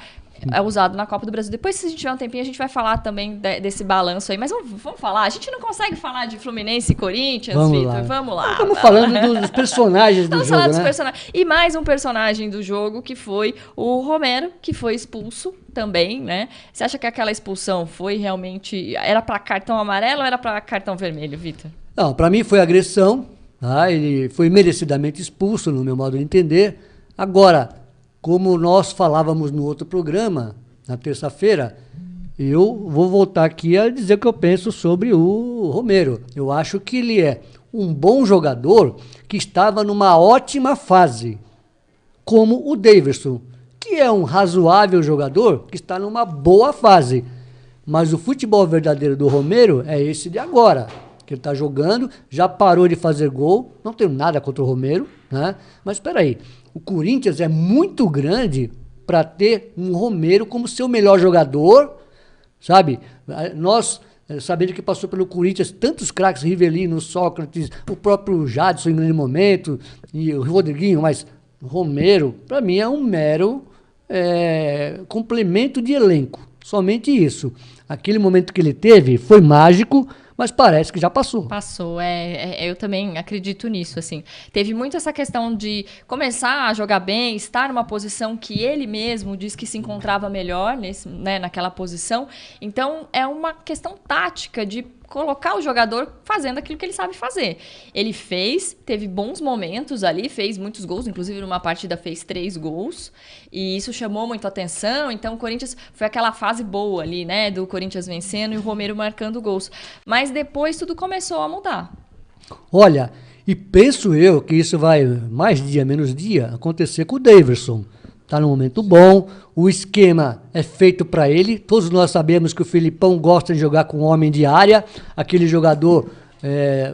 é usado na Copa do Brasil. Depois, se a gente tiver um tempinho, a gente vai falar também desse balanço aí. Mas vamos falar. A gente não consegue falar de Fluminense e Corinthians, Vitor? Vamos lá. Estamos falando dos personagens do jogo, falando dos né? personagens. E mais um personagem do jogo, que foi o Romero, que foi expulso também, né? Você acha que aquela expulsão foi realmente... Era para cartão amarelo ou era para cartão vermelho, Vitor? Não, para mim foi agressão. Tá? Ele foi merecidamente expulso, no meu modo de entender. Agora, como nós falávamos no outro programa, na terça-feira, eu vou voltar aqui a dizer o que eu penso sobre o Romero. Eu acho que ele é um bom jogador que estava numa ótima fase, como o Daverson, que é um razoável jogador que está numa boa fase. Mas o futebol verdadeiro do Romero é esse de agora, que ele está jogando, já parou de fazer gol, não tenho nada contra o Romero, né? Mas espera aí, o Corinthians é muito grande para ter um Romero como seu melhor jogador, sabe? Nós, sabendo que passou pelo Corinthians tantos craques, Rivelino, Sócrates, o próprio Jadson em grande momento, e o Rodriguinho, mas Romero, para mim, é um mero complemento de elenco, somente isso. Aquele momento que ele teve foi mágico, mas parece que já passou. Passou, eu também acredito nisso, assim. Teve muito essa questão de começar a jogar bem, estar numa posição que ele mesmo disse que se encontrava melhor naquela posição. Então, é uma questão tática de colocar o jogador fazendo aquilo que ele sabe fazer. Ele teve bons momentos ali, fez muitos gols, inclusive numa partida fez 3 gols, e isso chamou muito a atenção. Então o Corinthians foi aquela fase boa ali, né, do Corinthians vencendo e o Romero marcando gols. Mas depois tudo começou a mudar. Olha, e penso eu que isso vai, mais dia, menos dia, acontecer com o Daverson. Está num momento bom, o esquema é feito para ele. Todos nós sabemos que o Filipão gosta de jogar com homem de área, aquele jogador,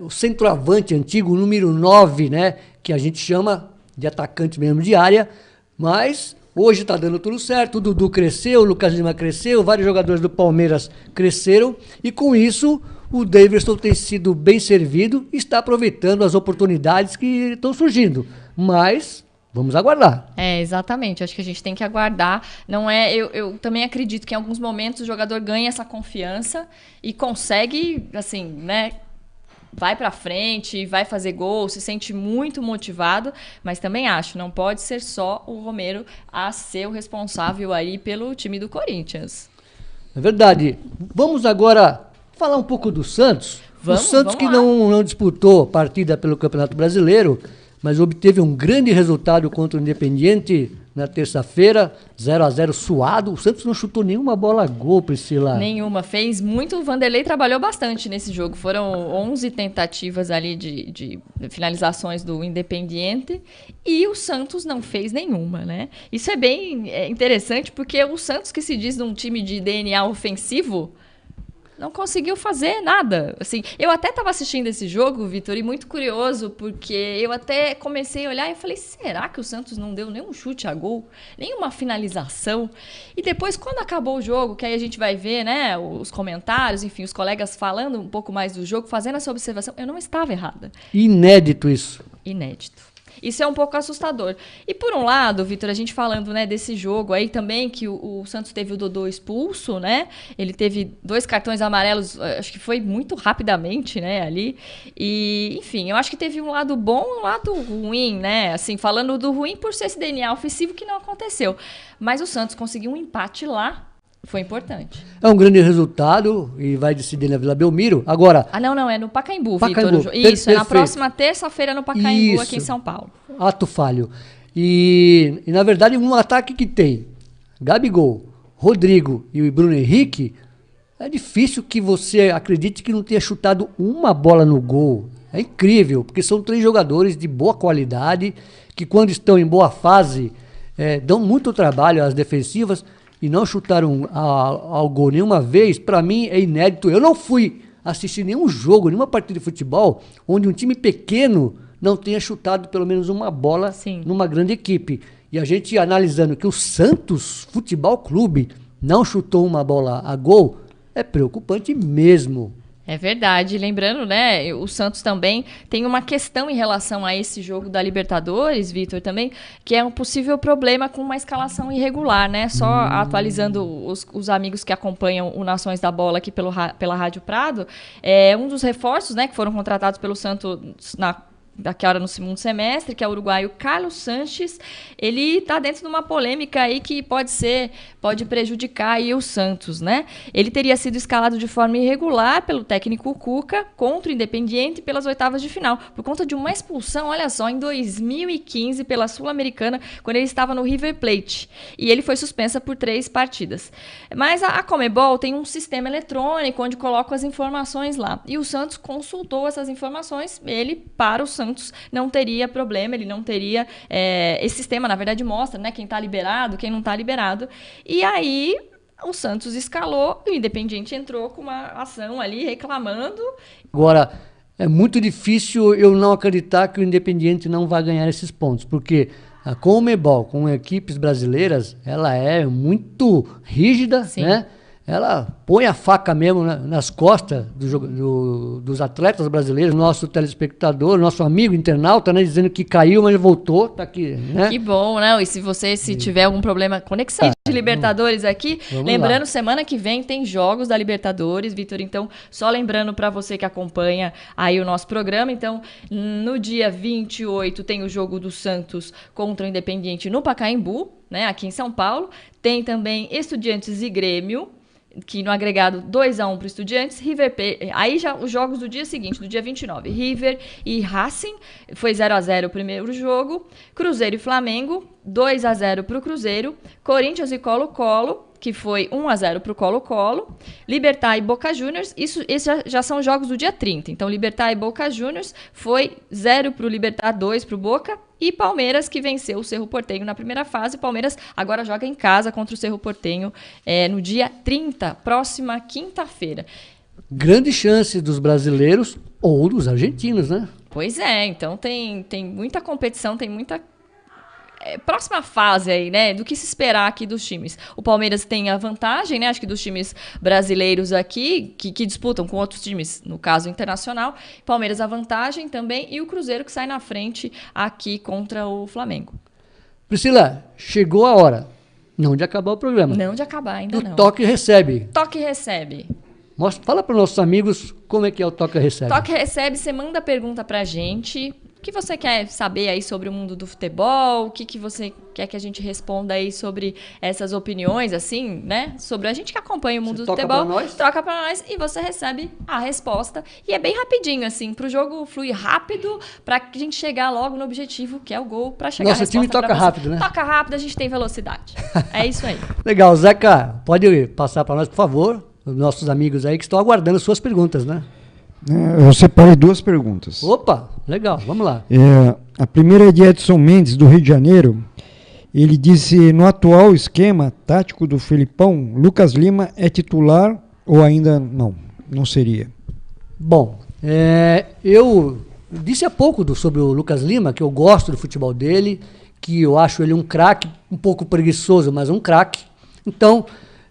o centroavante antigo, o número 9, né, que a gente chama de atacante mesmo de área, mas hoje está dando tudo certo. O Dudu cresceu, o Lucas Lima cresceu, vários jogadores do Palmeiras cresceram, e com isso o Daverson tem sido bem servido e está aproveitando as oportunidades que estão surgindo, mas vamos aguardar. Exatamente. Acho que a gente tem que aguardar. Não eu também acredito que em alguns momentos o jogador ganha essa confiança e consegue, assim, né? Vai pra frente, vai fazer gol, se sente muito motivado, mas também acho, não pode ser só o Romero a ser o responsável aí pelo time do Corinthians. É verdade. Vamos agora falar um pouco do Santos. O Santos que não disputou partida pelo Campeonato Brasileiro, mas obteve um grande resultado contra o Independiente na terça-feira, 0-0 suado. O Santos não chutou nenhuma bola a gol, Priscila. Nenhuma, fez muito. O Vanderlei trabalhou bastante nesse jogo. Foram 11 tentativas ali de finalizações do Independiente e o Santos não fez nenhuma, né? Isso é bem interessante porque o Santos, que se diz um time de DNA ofensivo, não conseguiu fazer nada. Assim, eu até estava assistindo esse jogo, Vitor, e muito curioso, porque eu até comecei a olhar e falei, será que o Santos não deu nenhum chute a gol? Nenhuma finalização? E depois, quando acabou o jogo, que aí a gente vai ver, né, os comentários, enfim, os colegas falando um pouco mais do jogo, fazendo essa observação, eu não estava errada. Inédito isso. Inédito. Isso é um pouco assustador. E por um lado, Vitor, a gente falando, né, desse jogo aí também, que o Santos teve o Dodô expulso, né? Ele teve 2 cartões amarelos, acho que foi muito rapidamente, né, ali. E, enfim, eu acho que teve um lado bom e um lado ruim, né? Assim, falando do ruim por ser esse DNA ofensivo que não aconteceu. Mas o Santos conseguiu um empate lá. Foi importante. É um grande resultado e vai decidir na Vila Belmiro. Agora... não, é no Pacaembu, Vitor. Isso, é na próxima terça-feira no Pacaembu, aqui em São Paulo. Ato falho. E, na verdade, um ataque que tem Gabigol, Rodrigo e o Bruno Henrique, é difícil que você acredite que não tenha chutado uma bola no gol. É incrível, porque são 3 jogadores de boa qualidade, que quando estão em boa fase, dão muito trabalho às defensivas, e não chutaram ao gol nenhuma vez. Para mim é inédito. Eu não fui assistir nenhum jogo, nenhuma partida de futebol, onde um time pequeno não tenha chutado pelo menos uma bola numa grande equipe. E a gente analisando que o Santos Futebol Clube não chutou uma bola a gol, é preocupante mesmo. É verdade. Lembrando, né, o Santos também tem uma questão em relação a esse jogo da Libertadores, Vitor, também, que é um possível problema com uma escalação irregular, né? Só atualizando os amigos que acompanham o Nações da Bola aqui pela Rádio Prado, um dos reforços, né, que foram contratados pelo Santos daqui a hora no segundo semestre, que é o uruguaio Carlos Sanches. Ele está dentro de uma polêmica aí que pode prejudicar aí o Santos, né? Ele teria sido escalado de forma irregular pelo técnico Cuca contra o Independiente pelas oitavas de final, por conta de uma expulsão, olha só, em 2015 pela Sul-Americana, quando ele estava no River Plate. E ele foi suspensa por 3 partidas. Mas a Conmebol tem um sistema eletrônico onde coloca as informações lá. E o Santos consultou essas informações, para o Santos não teria problema, ele não teria... esse sistema, na verdade, mostra, né, quem está liberado, quem não está liberado. E aí o Santos escalou, e o Independiente entrou com uma ação ali reclamando. Agora, é muito difícil eu não acreditar que o Independiente não vai ganhar esses pontos, porque a Conmebol, com equipes brasileiras, ela é muito rígida, Sim. né? Ela põe a faca mesmo nas costas dos atletas brasileiros, nosso telespectador, nosso amigo internauta, né, dizendo que caiu, mas voltou, tá aqui, né? Que bom, né? E se você tiver algum problema, conexão de Libertadores aqui, lembrando, semana que vem tem jogos da Libertadores, Vitor, então, só lembrando para você que acompanha aí o nosso programa, então, no dia 28 tem o jogo do Santos contra o Independiente no Pacaembu, né, aqui em São Paulo, tem também Estudiantes e Grêmio, que no agregado 2-1 para o Estudiantes, aí já os jogos do dia seguinte, do dia 29, River e Racing, foi 0-0 o primeiro jogo, Cruzeiro e Flamengo, 2-0 para o Cruzeiro, Corinthians e Colo-Colo, que foi 1-0 para o Colo-Colo, Libertad e Boca Juniors, esses já são jogos do dia 30, então Libertad e Boca Juniors foi 0 para o Libertad, 2 para o Boca, e Palmeiras, que venceu o Cerro Porteño na primeira fase. Palmeiras agora joga em casa contra o Cerro Porteño no dia 30, próxima quinta-feira. Grande chance dos brasileiros ou dos argentinos, né? Pois é, então tem muita competição, tem muita próxima fase aí, né, do que se esperar aqui dos times. O Palmeiras tem a vantagem, né, acho que dos times brasileiros aqui, que disputam com outros times, no caso internacional, Palmeiras a vantagem também, e o Cruzeiro que sai na frente aqui contra o Flamengo. Priscila, chegou a hora, não de acabar o programa. Não de acabar, ainda não. Toque e recebe. Toque e recebe. Fala para os nossos amigos como é que é o Toque e recebe. Toque e recebe, você manda pergunta pra gente. O que você quer saber aí sobre o mundo do futebol? O que você quer que a gente responda aí sobre essas opiniões, assim, né? Sobre a gente que acompanha o mundo do futebol. Troca pra nós e você recebe a resposta. E é bem rapidinho, assim, pro jogo fluir rápido, pra gente chegar logo no objetivo, que é o gol, pra chegar Nosso a resposta. Time toca rápido, né? Toca rápido, a gente tem velocidade. É isso aí. Legal, Zeca, pode passar para nós, por favor, os nossos amigos aí que estão aguardando suas perguntas, né? Eu separei 2 perguntas. Opa, legal, vamos lá. A primeira é de Edson Mendes, do Rio de Janeiro. Ele disse, no atual esquema tático do Felipão, Lucas Lima é titular ou ainda não seria? Bom, eu disse há pouco sobre o Lucas Lima, que eu gosto do futebol dele, que eu acho ele um craque, um pouco preguiçoso, mas um craque. Então,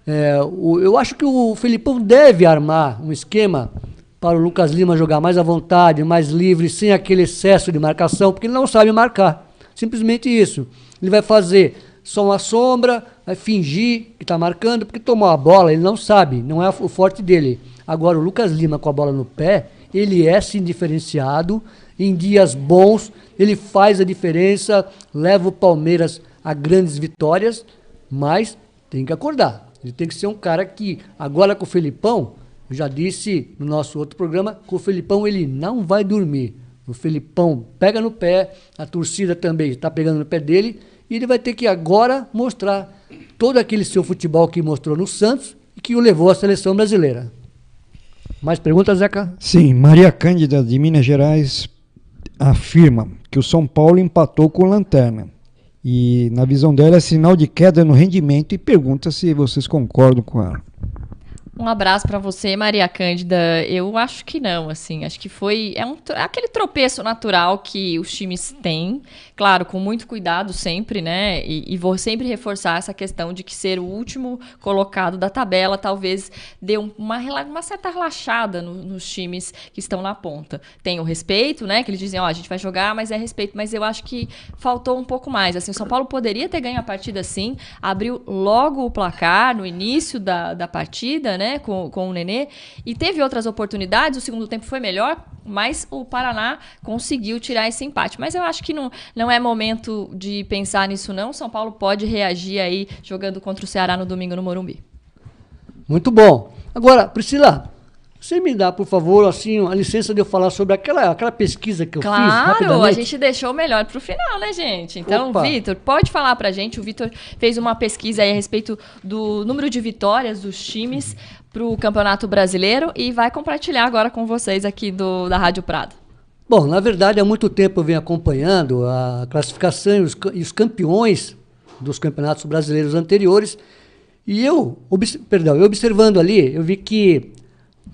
eu acho que o Felipão deve armar um esquema para o Lucas Lima jogar mais à vontade, mais livre, sem aquele excesso de marcação, porque ele não sabe marcar. Simplesmente isso. Ele vai fazer só uma sombra, vai fingir que está marcando, porque tomou a bola, ele não sabe, não é o forte dele. Agora, o Lucas Lima com a bola no pé, ele é sim diferenciado, em dias bons, ele faz a diferença, leva o Palmeiras a grandes vitórias, mas tem que acordar. Ele tem que ser um cara que, agora com o Felipão, eu já disse no nosso outro programa, que o Felipão ele não vai dormir. O Felipão pega no pé, a torcida também está pegando no pé dele, e ele vai ter que agora mostrar todo aquele seu futebol que mostrou no Santos e que o levou à seleção brasileira. Mais perguntas, Zeca? Sim, Maria Cândida, de Minas Gerais, afirma que o São Paulo empatou com o Lanterna. E, na visão dela, é sinal de queda no rendimento e pergunta se vocês concordam com ela. Um abraço para você, Maria Cândida. Eu acho que não, assim, acho que foi aquele tropeço natural que os times têm, claro, com muito cuidado sempre, né? E vou sempre reforçar essa questão de que ser o último colocado da tabela talvez dê uma certa relaxada nos times que estão na ponta. Tem o respeito, né? Que eles dizem, a gente vai jogar, mas é respeito. Mas eu acho que faltou um pouco mais. Assim, o São Paulo poderia ter ganho a partida sim, abriu logo o placar no início da partida, né? né, com o Nenê, e teve outras oportunidades, o segundo tempo foi melhor, mas o Paraná conseguiu tirar esse empate. Mas eu acho que não é momento de pensar nisso, não. São Paulo pode reagir aí jogando contra o Ceará no domingo no Morumbi. Muito bom. Agora, Priscila, você me dá, por favor, assim, a licença de eu falar sobre aquela pesquisa que eu fiz rapidamente? Claro, a gente deixou o melhor para o final, né, gente? Então, Vitor, pode falar para a gente. O Vitor fez uma pesquisa aí a respeito do número de vitórias dos times para o Campeonato Brasileiro e vai compartilhar agora com vocês aqui da Rádio Prado. Bom, na verdade, há muito tempo eu venho acompanhando a classificação e os campeões dos campeonatos brasileiros anteriores. E eu observando ali, eu vi que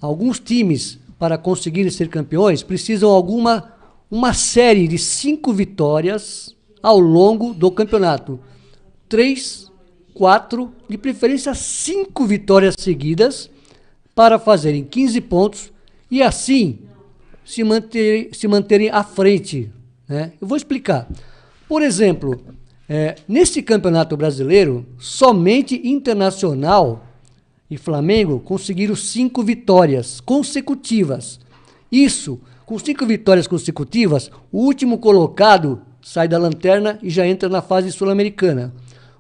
alguns times, para conseguirem ser campeões, precisam uma série de 5 vitórias ao longo do campeonato. 3, 4, de preferência 5 vitórias seguidas para fazerem 15 pontos e assim se manterem à frente, né? Eu vou explicar. Por exemplo, nesse campeonato brasileiro, somente Internacional e Flamengo conseguiram 5 vitórias consecutivas. Isso, com 5 vitórias consecutivas, o último colocado sai da lanterna e já entra na fase sul-americana.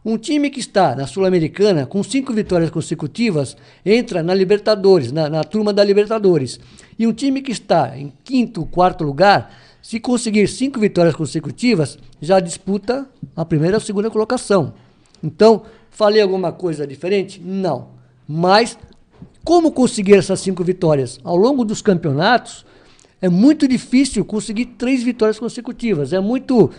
Um time que está na Sul-Americana com 5 vitórias consecutivas entra na Libertadores, na turma da Libertadores. E um time que está em 5º, 4º lugar, se conseguir 5 vitórias consecutivas, já disputa a primeira ou segunda colocação. Então, falei alguma coisa diferente? Não. Mas, como conseguir essas 5 vitórias? Ao longo dos campeonatos, é muito difícil conseguir 3 vitórias consecutivas. É muito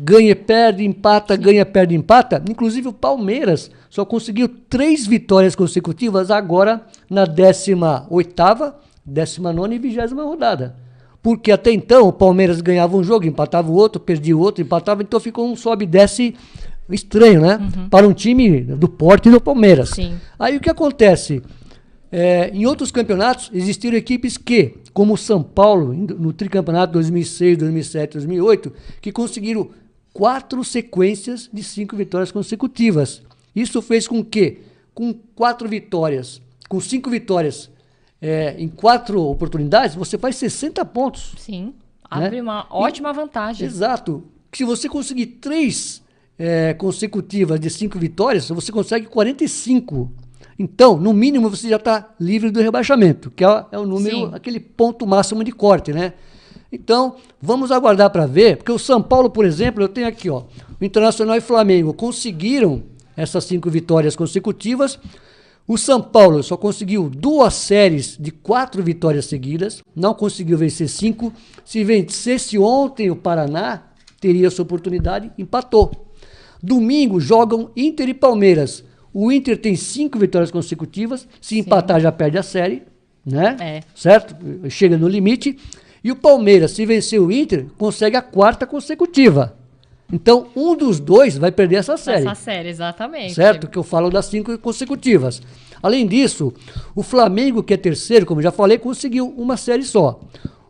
ganha, perde, empata, ganha, perde, empata. Inclusive o Palmeiras só conseguiu 3 vitórias consecutivas agora na 18ª, 19ª e 20ª rodada. Porque até então o Palmeiras ganhava um jogo, empatava o outro, perdia o outro, empatava, então ficou um sobe e desce estranho, né? Para um time do porte do Palmeiras. Sim. Aí o que acontece? Em outros campeonatos existiram equipes que, como o São Paulo, no tricampeonato 2006, 2007, 2008, que conseguiram 4 sequências de 5 vitórias consecutivas. Isso fez com que, com 4 vitórias, com 5 vitórias em 4 oportunidades, você faz 60 pontos. Sim, abre uma ótima vantagem. Exato. Se você conseguir 3 consecutivas de 5 vitórias, você consegue 45. Então, no mínimo, você já está livre do rebaixamento, que é o número, Sim, aquele ponto máximo de corte, né? Então, vamos aguardar para ver, porque o São Paulo, por exemplo, eu tenho aqui, ó, o Internacional e Flamengo conseguiram essas 5 vitórias consecutivas. O São Paulo só conseguiu 2 séries de 4 vitórias seguidas, não conseguiu vencer 5. Se vencesse ontem o Paraná, teria essa oportunidade, empatou. Domingo jogam Inter e Palmeiras. O Inter tem 5 vitórias consecutivas, se empatar já perde a série, né? Certo? Chega no limite. E o Palmeiras, se vencer o Inter, consegue a 4ª consecutiva. Então, um dos dois vai perder essa série. Essa série, exatamente. Certo? Que eu falo das 5 consecutivas. Além disso, o Flamengo, que é terceiro, como eu já falei, conseguiu uma série só.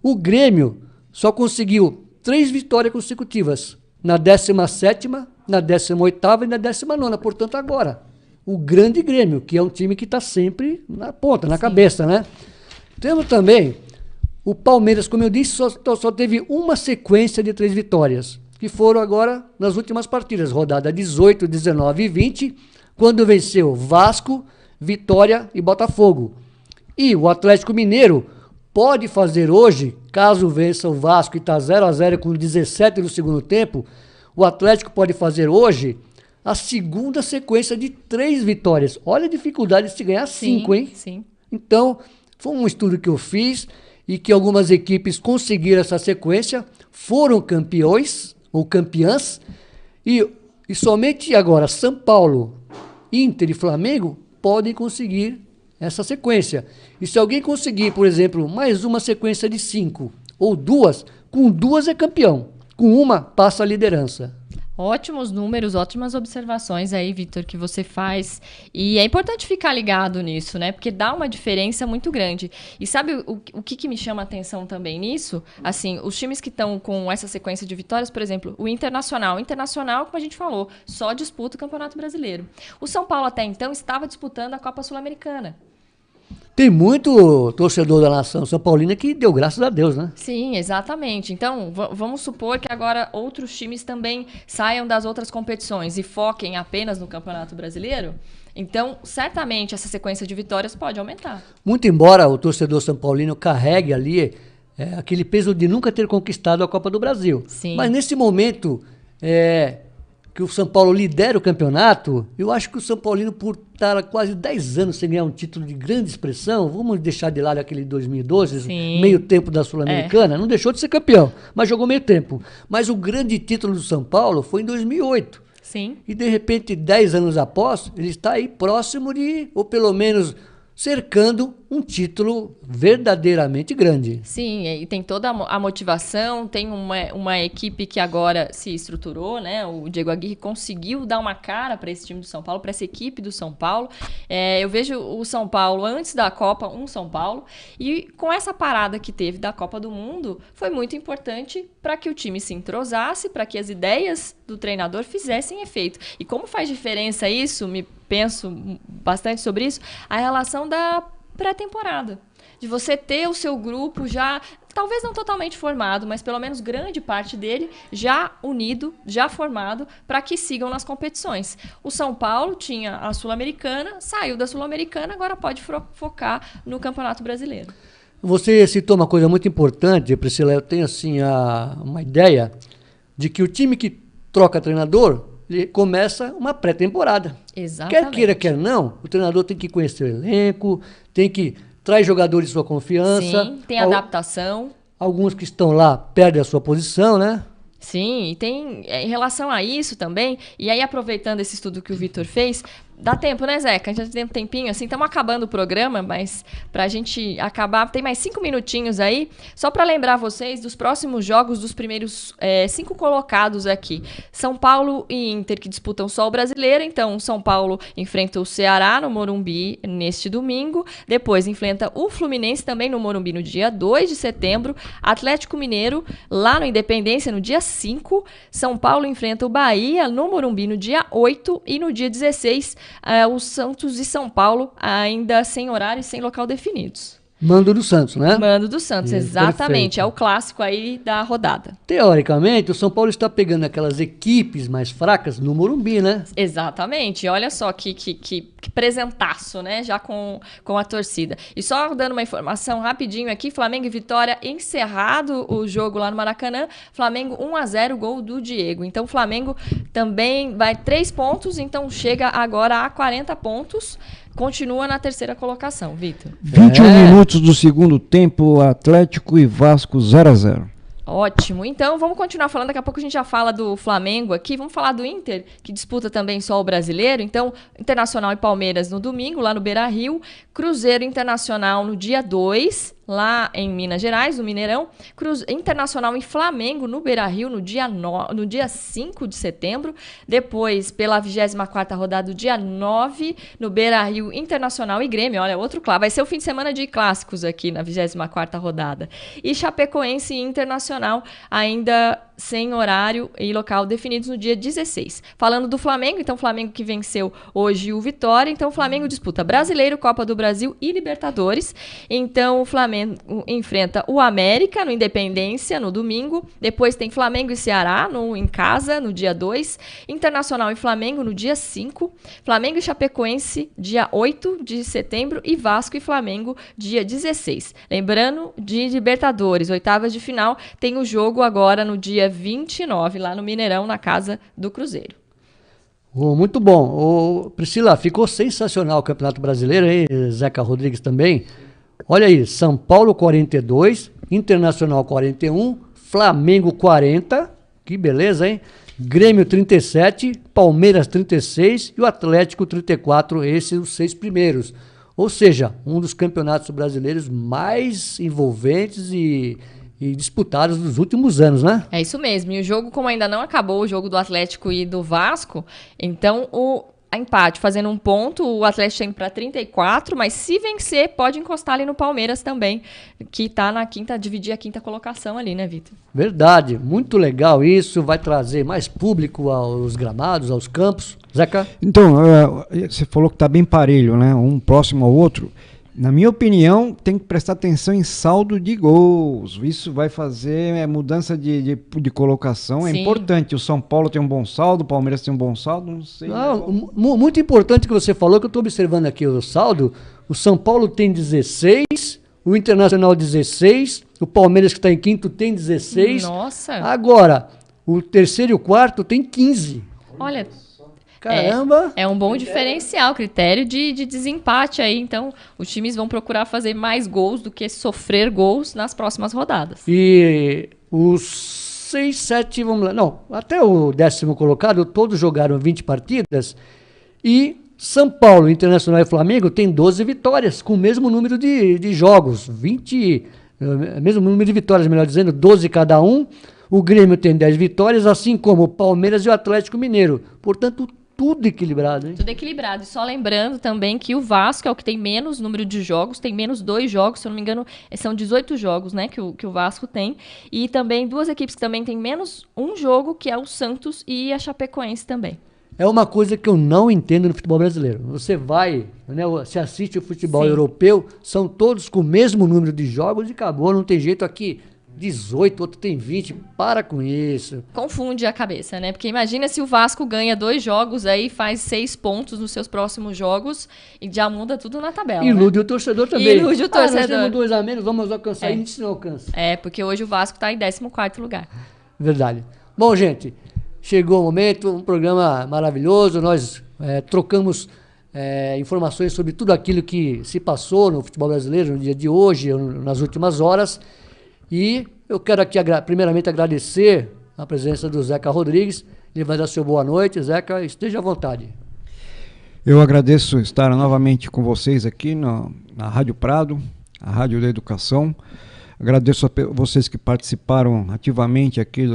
O Grêmio só conseguiu 3 vitórias consecutivas. Na 17ª, na 18ª e na 19ª. Portanto, agora, o grande Grêmio, que é um time que está sempre na ponta, na cabeça, né? Temos também o Palmeiras, como eu disse, só teve uma sequência de 3 vitórias, que foram agora nas últimas partidas, rodada 18, 19 e 20, quando venceu Vasco, Vitória e Botafogo. E o Atlético Mineiro pode fazer hoje, caso vença o Vasco e está 0-0 com 17 no segundo tempo, o Atlético pode fazer hoje a segunda sequência de 3 vitórias. Olha a dificuldade de se ganhar 5, hein? Sim. Então, foi um estudo que eu fiz e que algumas equipes conseguiram essa sequência, foram campeões ou campeãs, e somente agora São Paulo, Inter e Flamengo podem conseguir essa sequência. E se alguém conseguir, por exemplo, mais uma sequência de 5 ou 2, com 2 é campeão, com uma passa a liderança. Ótimos números, ótimas observações aí, Vitor, que você faz. E é importante ficar ligado nisso, né? Porque dá uma diferença muito grande. E sabe o que me chama a atenção também nisso? Assim, os times que estão com essa sequência de vitórias, por exemplo, o Internacional. O Internacional, como a gente falou, só disputa o Campeonato Brasileiro. O São Paulo, até então, estava disputando a Copa Sul-Americana. Tem muito torcedor da nação São Paulina que deu graças a Deus, né? Sim, exatamente. Então, vamos supor que agora outros times também saiam das outras competições e foquem apenas no Campeonato Brasileiro. Então, certamente, essa sequência de vitórias pode aumentar. Muito embora o torcedor São Paulino carregue ali aquele peso de nunca ter conquistado a Copa do Brasil. Sim. Mas nesse momento que o São Paulo lidera o campeonato, eu acho que o São Paulino, por estar quase 10 anos sem ganhar um título de grande expressão, vamos deixar de lado aquele 2012, Sim. meio tempo da Sul-Americana, não deixou de ser campeão, mas jogou meio tempo. Mas o grande título do São Paulo foi em 2008. Sim. E de repente, 10 anos após, ele está aí próximo de, ou pelo menos cercando um título verdadeiramente grande. Sim, e tem toda a motivação, tem uma equipe que agora se estruturou, né? O Diego Aguirre conseguiu dar uma cara para esse time do São Paulo, para essa equipe do São Paulo. Eu vejo o São Paulo, antes da Copa, um São Paulo, e com essa parada que teve da Copa do Mundo, foi muito importante para que o time se entrosasse, para que as ideias do treinador fizessem efeito. E como faz diferença isso, penso bastante sobre isso, a relação da pré-temporada. De você ter o seu grupo já, talvez não totalmente formado, mas pelo menos grande parte dele já unido, já formado, para que sigam nas competições. O São Paulo tinha a Sul-Americana, saiu da Sul-Americana, agora pode focar no Campeonato Brasileiro. Você citou uma coisa muito importante, Priscila, eu tenho assim uma ideia de que o time que troca treinador, ele começa uma pré-temporada. Exatamente. Quer queira, quer não, o treinador tem que conhecer o elenco, traz jogadores de sua confiança. Sim, tem adaptação. Alguns que estão lá perdem a sua posição, né? Sim, e tem em relação a isso também, e aí aproveitando esse estudo que o Vitor fez, dá tempo, né, Zeca? A gente já tem um tempinho, assim, estamos acabando o programa, mas pra gente acabar, tem mais 5 minutinhos aí, só pra lembrar vocês dos próximos jogos dos primeiros 5 colocados aqui. São Paulo e Inter, que disputam só o Brasileiro, então São Paulo enfrenta o Ceará no Morumbi neste domingo, depois enfrenta o Fluminense também no Morumbi no dia 2 de setembro, Atlético Mineiro lá no Independência no dia 5, São Paulo enfrenta o Bahia no Morumbi no dia 8 e no dia 16, o Santos e São Paulo ainda sem horário e sem local definidos. Mando do Santos, né? Mando do Santos, exatamente. Perfeito. É o clássico aí da rodada. Teoricamente, o São Paulo está pegando aquelas equipes mais fracas no Morumbi, né? Exatamente. Olha só que presentaço, né? Já com a torcida. E só dando uma informação rapidinho aqui, Flamengo e Vitória encerrado o jogo lá no Maracanã. Flamengo 1-0, gol do Diego. Então o Flamengo também vai 3 pontos, então chega agora a 40 pontos. Continua na terceira colocação, Vitor. 21 minutos do segundo tempo, Atlético e Vasco 0-0. Ótimo. Então, vamos continuar falando. Daqui a pouco a gente já fala do Flamengo aqui. Vamos falar do Inter, que disputa também só o Brasileiro. Então, Internacional e Palmeiras no domingo, lá no Beira-Rio. Cruzeiro Internacional no dia 2, lá em Minas Gerais, no Mineirão. Internacional e Flamengo no Beira-Rio no dia 5 de setembro. Depois, pela 24ª rodada do dia 9, no Beira-Rio, Internacional e Grêmio. Olha, outro clássico. Vai ser o fim de semana de clássicos aqui na 24ª rodada. E Chapecoense e Internacional ainda sem horário e local definidos no dia 16. Falando do Flamengo, então o Flamengo que venceu hoje o Vitória, então o Flamengo disputa Brasileiro, Copa do Brasil e Libertadores. Então o Flamengo enfrenta o América no Independência no domingo, depois tem Flamengo e Ceará em casa no dia 2, Internacional e Flamengo no dia 5, Flamengo e Chapecoense dia 8 de setembro e Vasco e Flamengo dia 16. Lembrando, de Libertadores, oitavas de final, tem o jogo agora no dia 29, lá no Mineirão, na casa do Cruzeiro. Muito bom. Priscila, ficou sensacional o Campeonato Brasileiro, aí, Zeca Rodrigues também. Olha aí, São Paulo 42, Internacional 41, Flamengo 40, que beleza, hein? Grêmio 37, Palmeiras 36 e o Atlético 34, esses os 6 primeiros. Ou seja, um dos campeonatos brasileiros mais envolventes e disputados nos últimos anos, né? É isso mesmo. E o jogo, como ainda não acabou, o jogo do Atlético e do Vasco, então a empate fazendo um ponto, o Atlético está indo para 34, mas se vencer, pode encostar ali no Palmeiras também, que está na dividir a quinta colocação ali, né, Vitor? Verdade, muito legal isso, vai trazer mais público aos gramados, aos campos. Zeca? Então, você falou que está bem parelho, né? Um próximo ao outro. Na minha opinião, tem que prestar atenção em saldo de gols. Isso vai fazer mudança de colocação. É Sim. importante. O São Paulo tem um bom saldo, o Palmeiras tem um bom saldo, não sei. Muito importante que você falou, que eu estou observando aqui o saldo. O São Paulo tem 16, o Internacional 16, o Palmeiras que está em quinto tem 16. Nossa! Agora, o terceiro e o quarto tem 15. Olha... Caramba! É um bom diferencial, critério de desempate aí. Então, os times vão procurar fazer mais gols do que sofrer gols nas próximas rodadas. E os 6, 7, vamos lá. Não, até o 10º colocado, todos jogaram 20 partidas. E São Paulo, Internacional e Flamengo tem 12 vitórias, com o mesmo número de jogos. 20, mesmo número de vitórias, melhor dizendo, 12 cada um. O Grêmio tem 10 vitórias, assim como o Palmeiras e o Atlético Mineiro. Portanto, tudo equilibrado, hein? Tudo equilibrado. E só lembrando também que o Vasco é o que tem menos número de jogos, tem menos 2 jogos, se eu não me engano, são 18 jogos, né, que o Vasco tem. E também 2 equipes que também tem menos 1 jogo, que é o Santos e a Chapecoense também. É uma coisa que eu não entendo no futebol brasileiro. Você vai, né, você assiste o futebol europeu, são todos com o mesmo número de jogos e acabou, não tem jeito aqui. 18, outro tem 20, para com isso. Confunde a cabeça, né? Porque imagina se o Vasco ganha 2 jogos aí, faz 6 pontos nos seus próximos jogos e já muda tudo na tabela. Ilude, né? O torcedor também. Ilude o torcedor. Nós temos 2 a menos, vamos alcançar, e a gente não alcança. Porque hoje o Vasco está em 14º lugar. Verdade. Bom, gente, chegou o momento, um programa maravilhoso, nós trocamos informações sobre tudo aquilo que se passou no futebol brasileiro no dia de hoje, nas últimas horas. E eu quero aqui, primeiramente, agradecer a presença do Zeca Rodrigues. Ele vai dar seu boa noite. Zeca, esteja à vontade. Eu agradeço estar novamente com vocês aqui na Rádio Prado, a Rádio da Educação. Agradeço a vocês que participaram ativamente aqui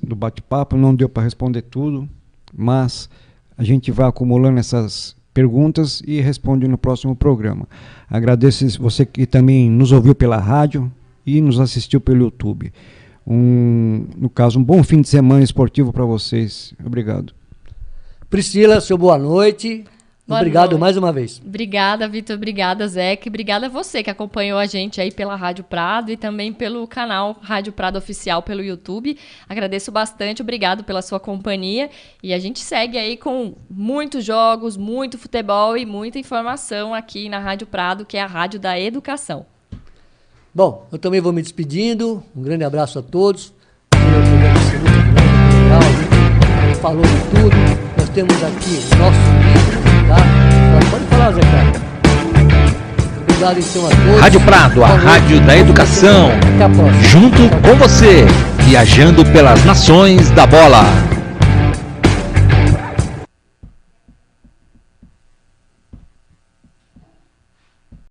do bate-papo. Não deu para responder tudo, mas a gente vai acumulando essas perguntas e responde no próximo programa. Agradeço você que também nos ouviu pela rádio e nos assistiu pelo YouTube. No caso, um bom fim de semana esportivo para vocês. Obrigado. Priscila, seu boa noite. Obrigado mais uma vez. Obrigada, Vitor. Obrigada, Zeca. Obrigada a você que acompanhou a gente aí pela Rádio Prado e também pelo canal Rádio Prado Oficial pelo YouTube. Agradeço bastante. Obrigado pela sua companhia. E a gente segue aí com muitos jogos, muito futebol e muita informação aqui na Rádio Prado, que é a Rádio da Educação. Bom, eu também vou me despedindo. Um grande abraço a todos. Falou de tudo. Nós temos aqui o nosso livro, tá? Pode falar, Zé Carlos. Obrigado então a todos. Rádio Prado, a rádio da educação. Até a próxima. Junto com você, viajando pelas nações da bola.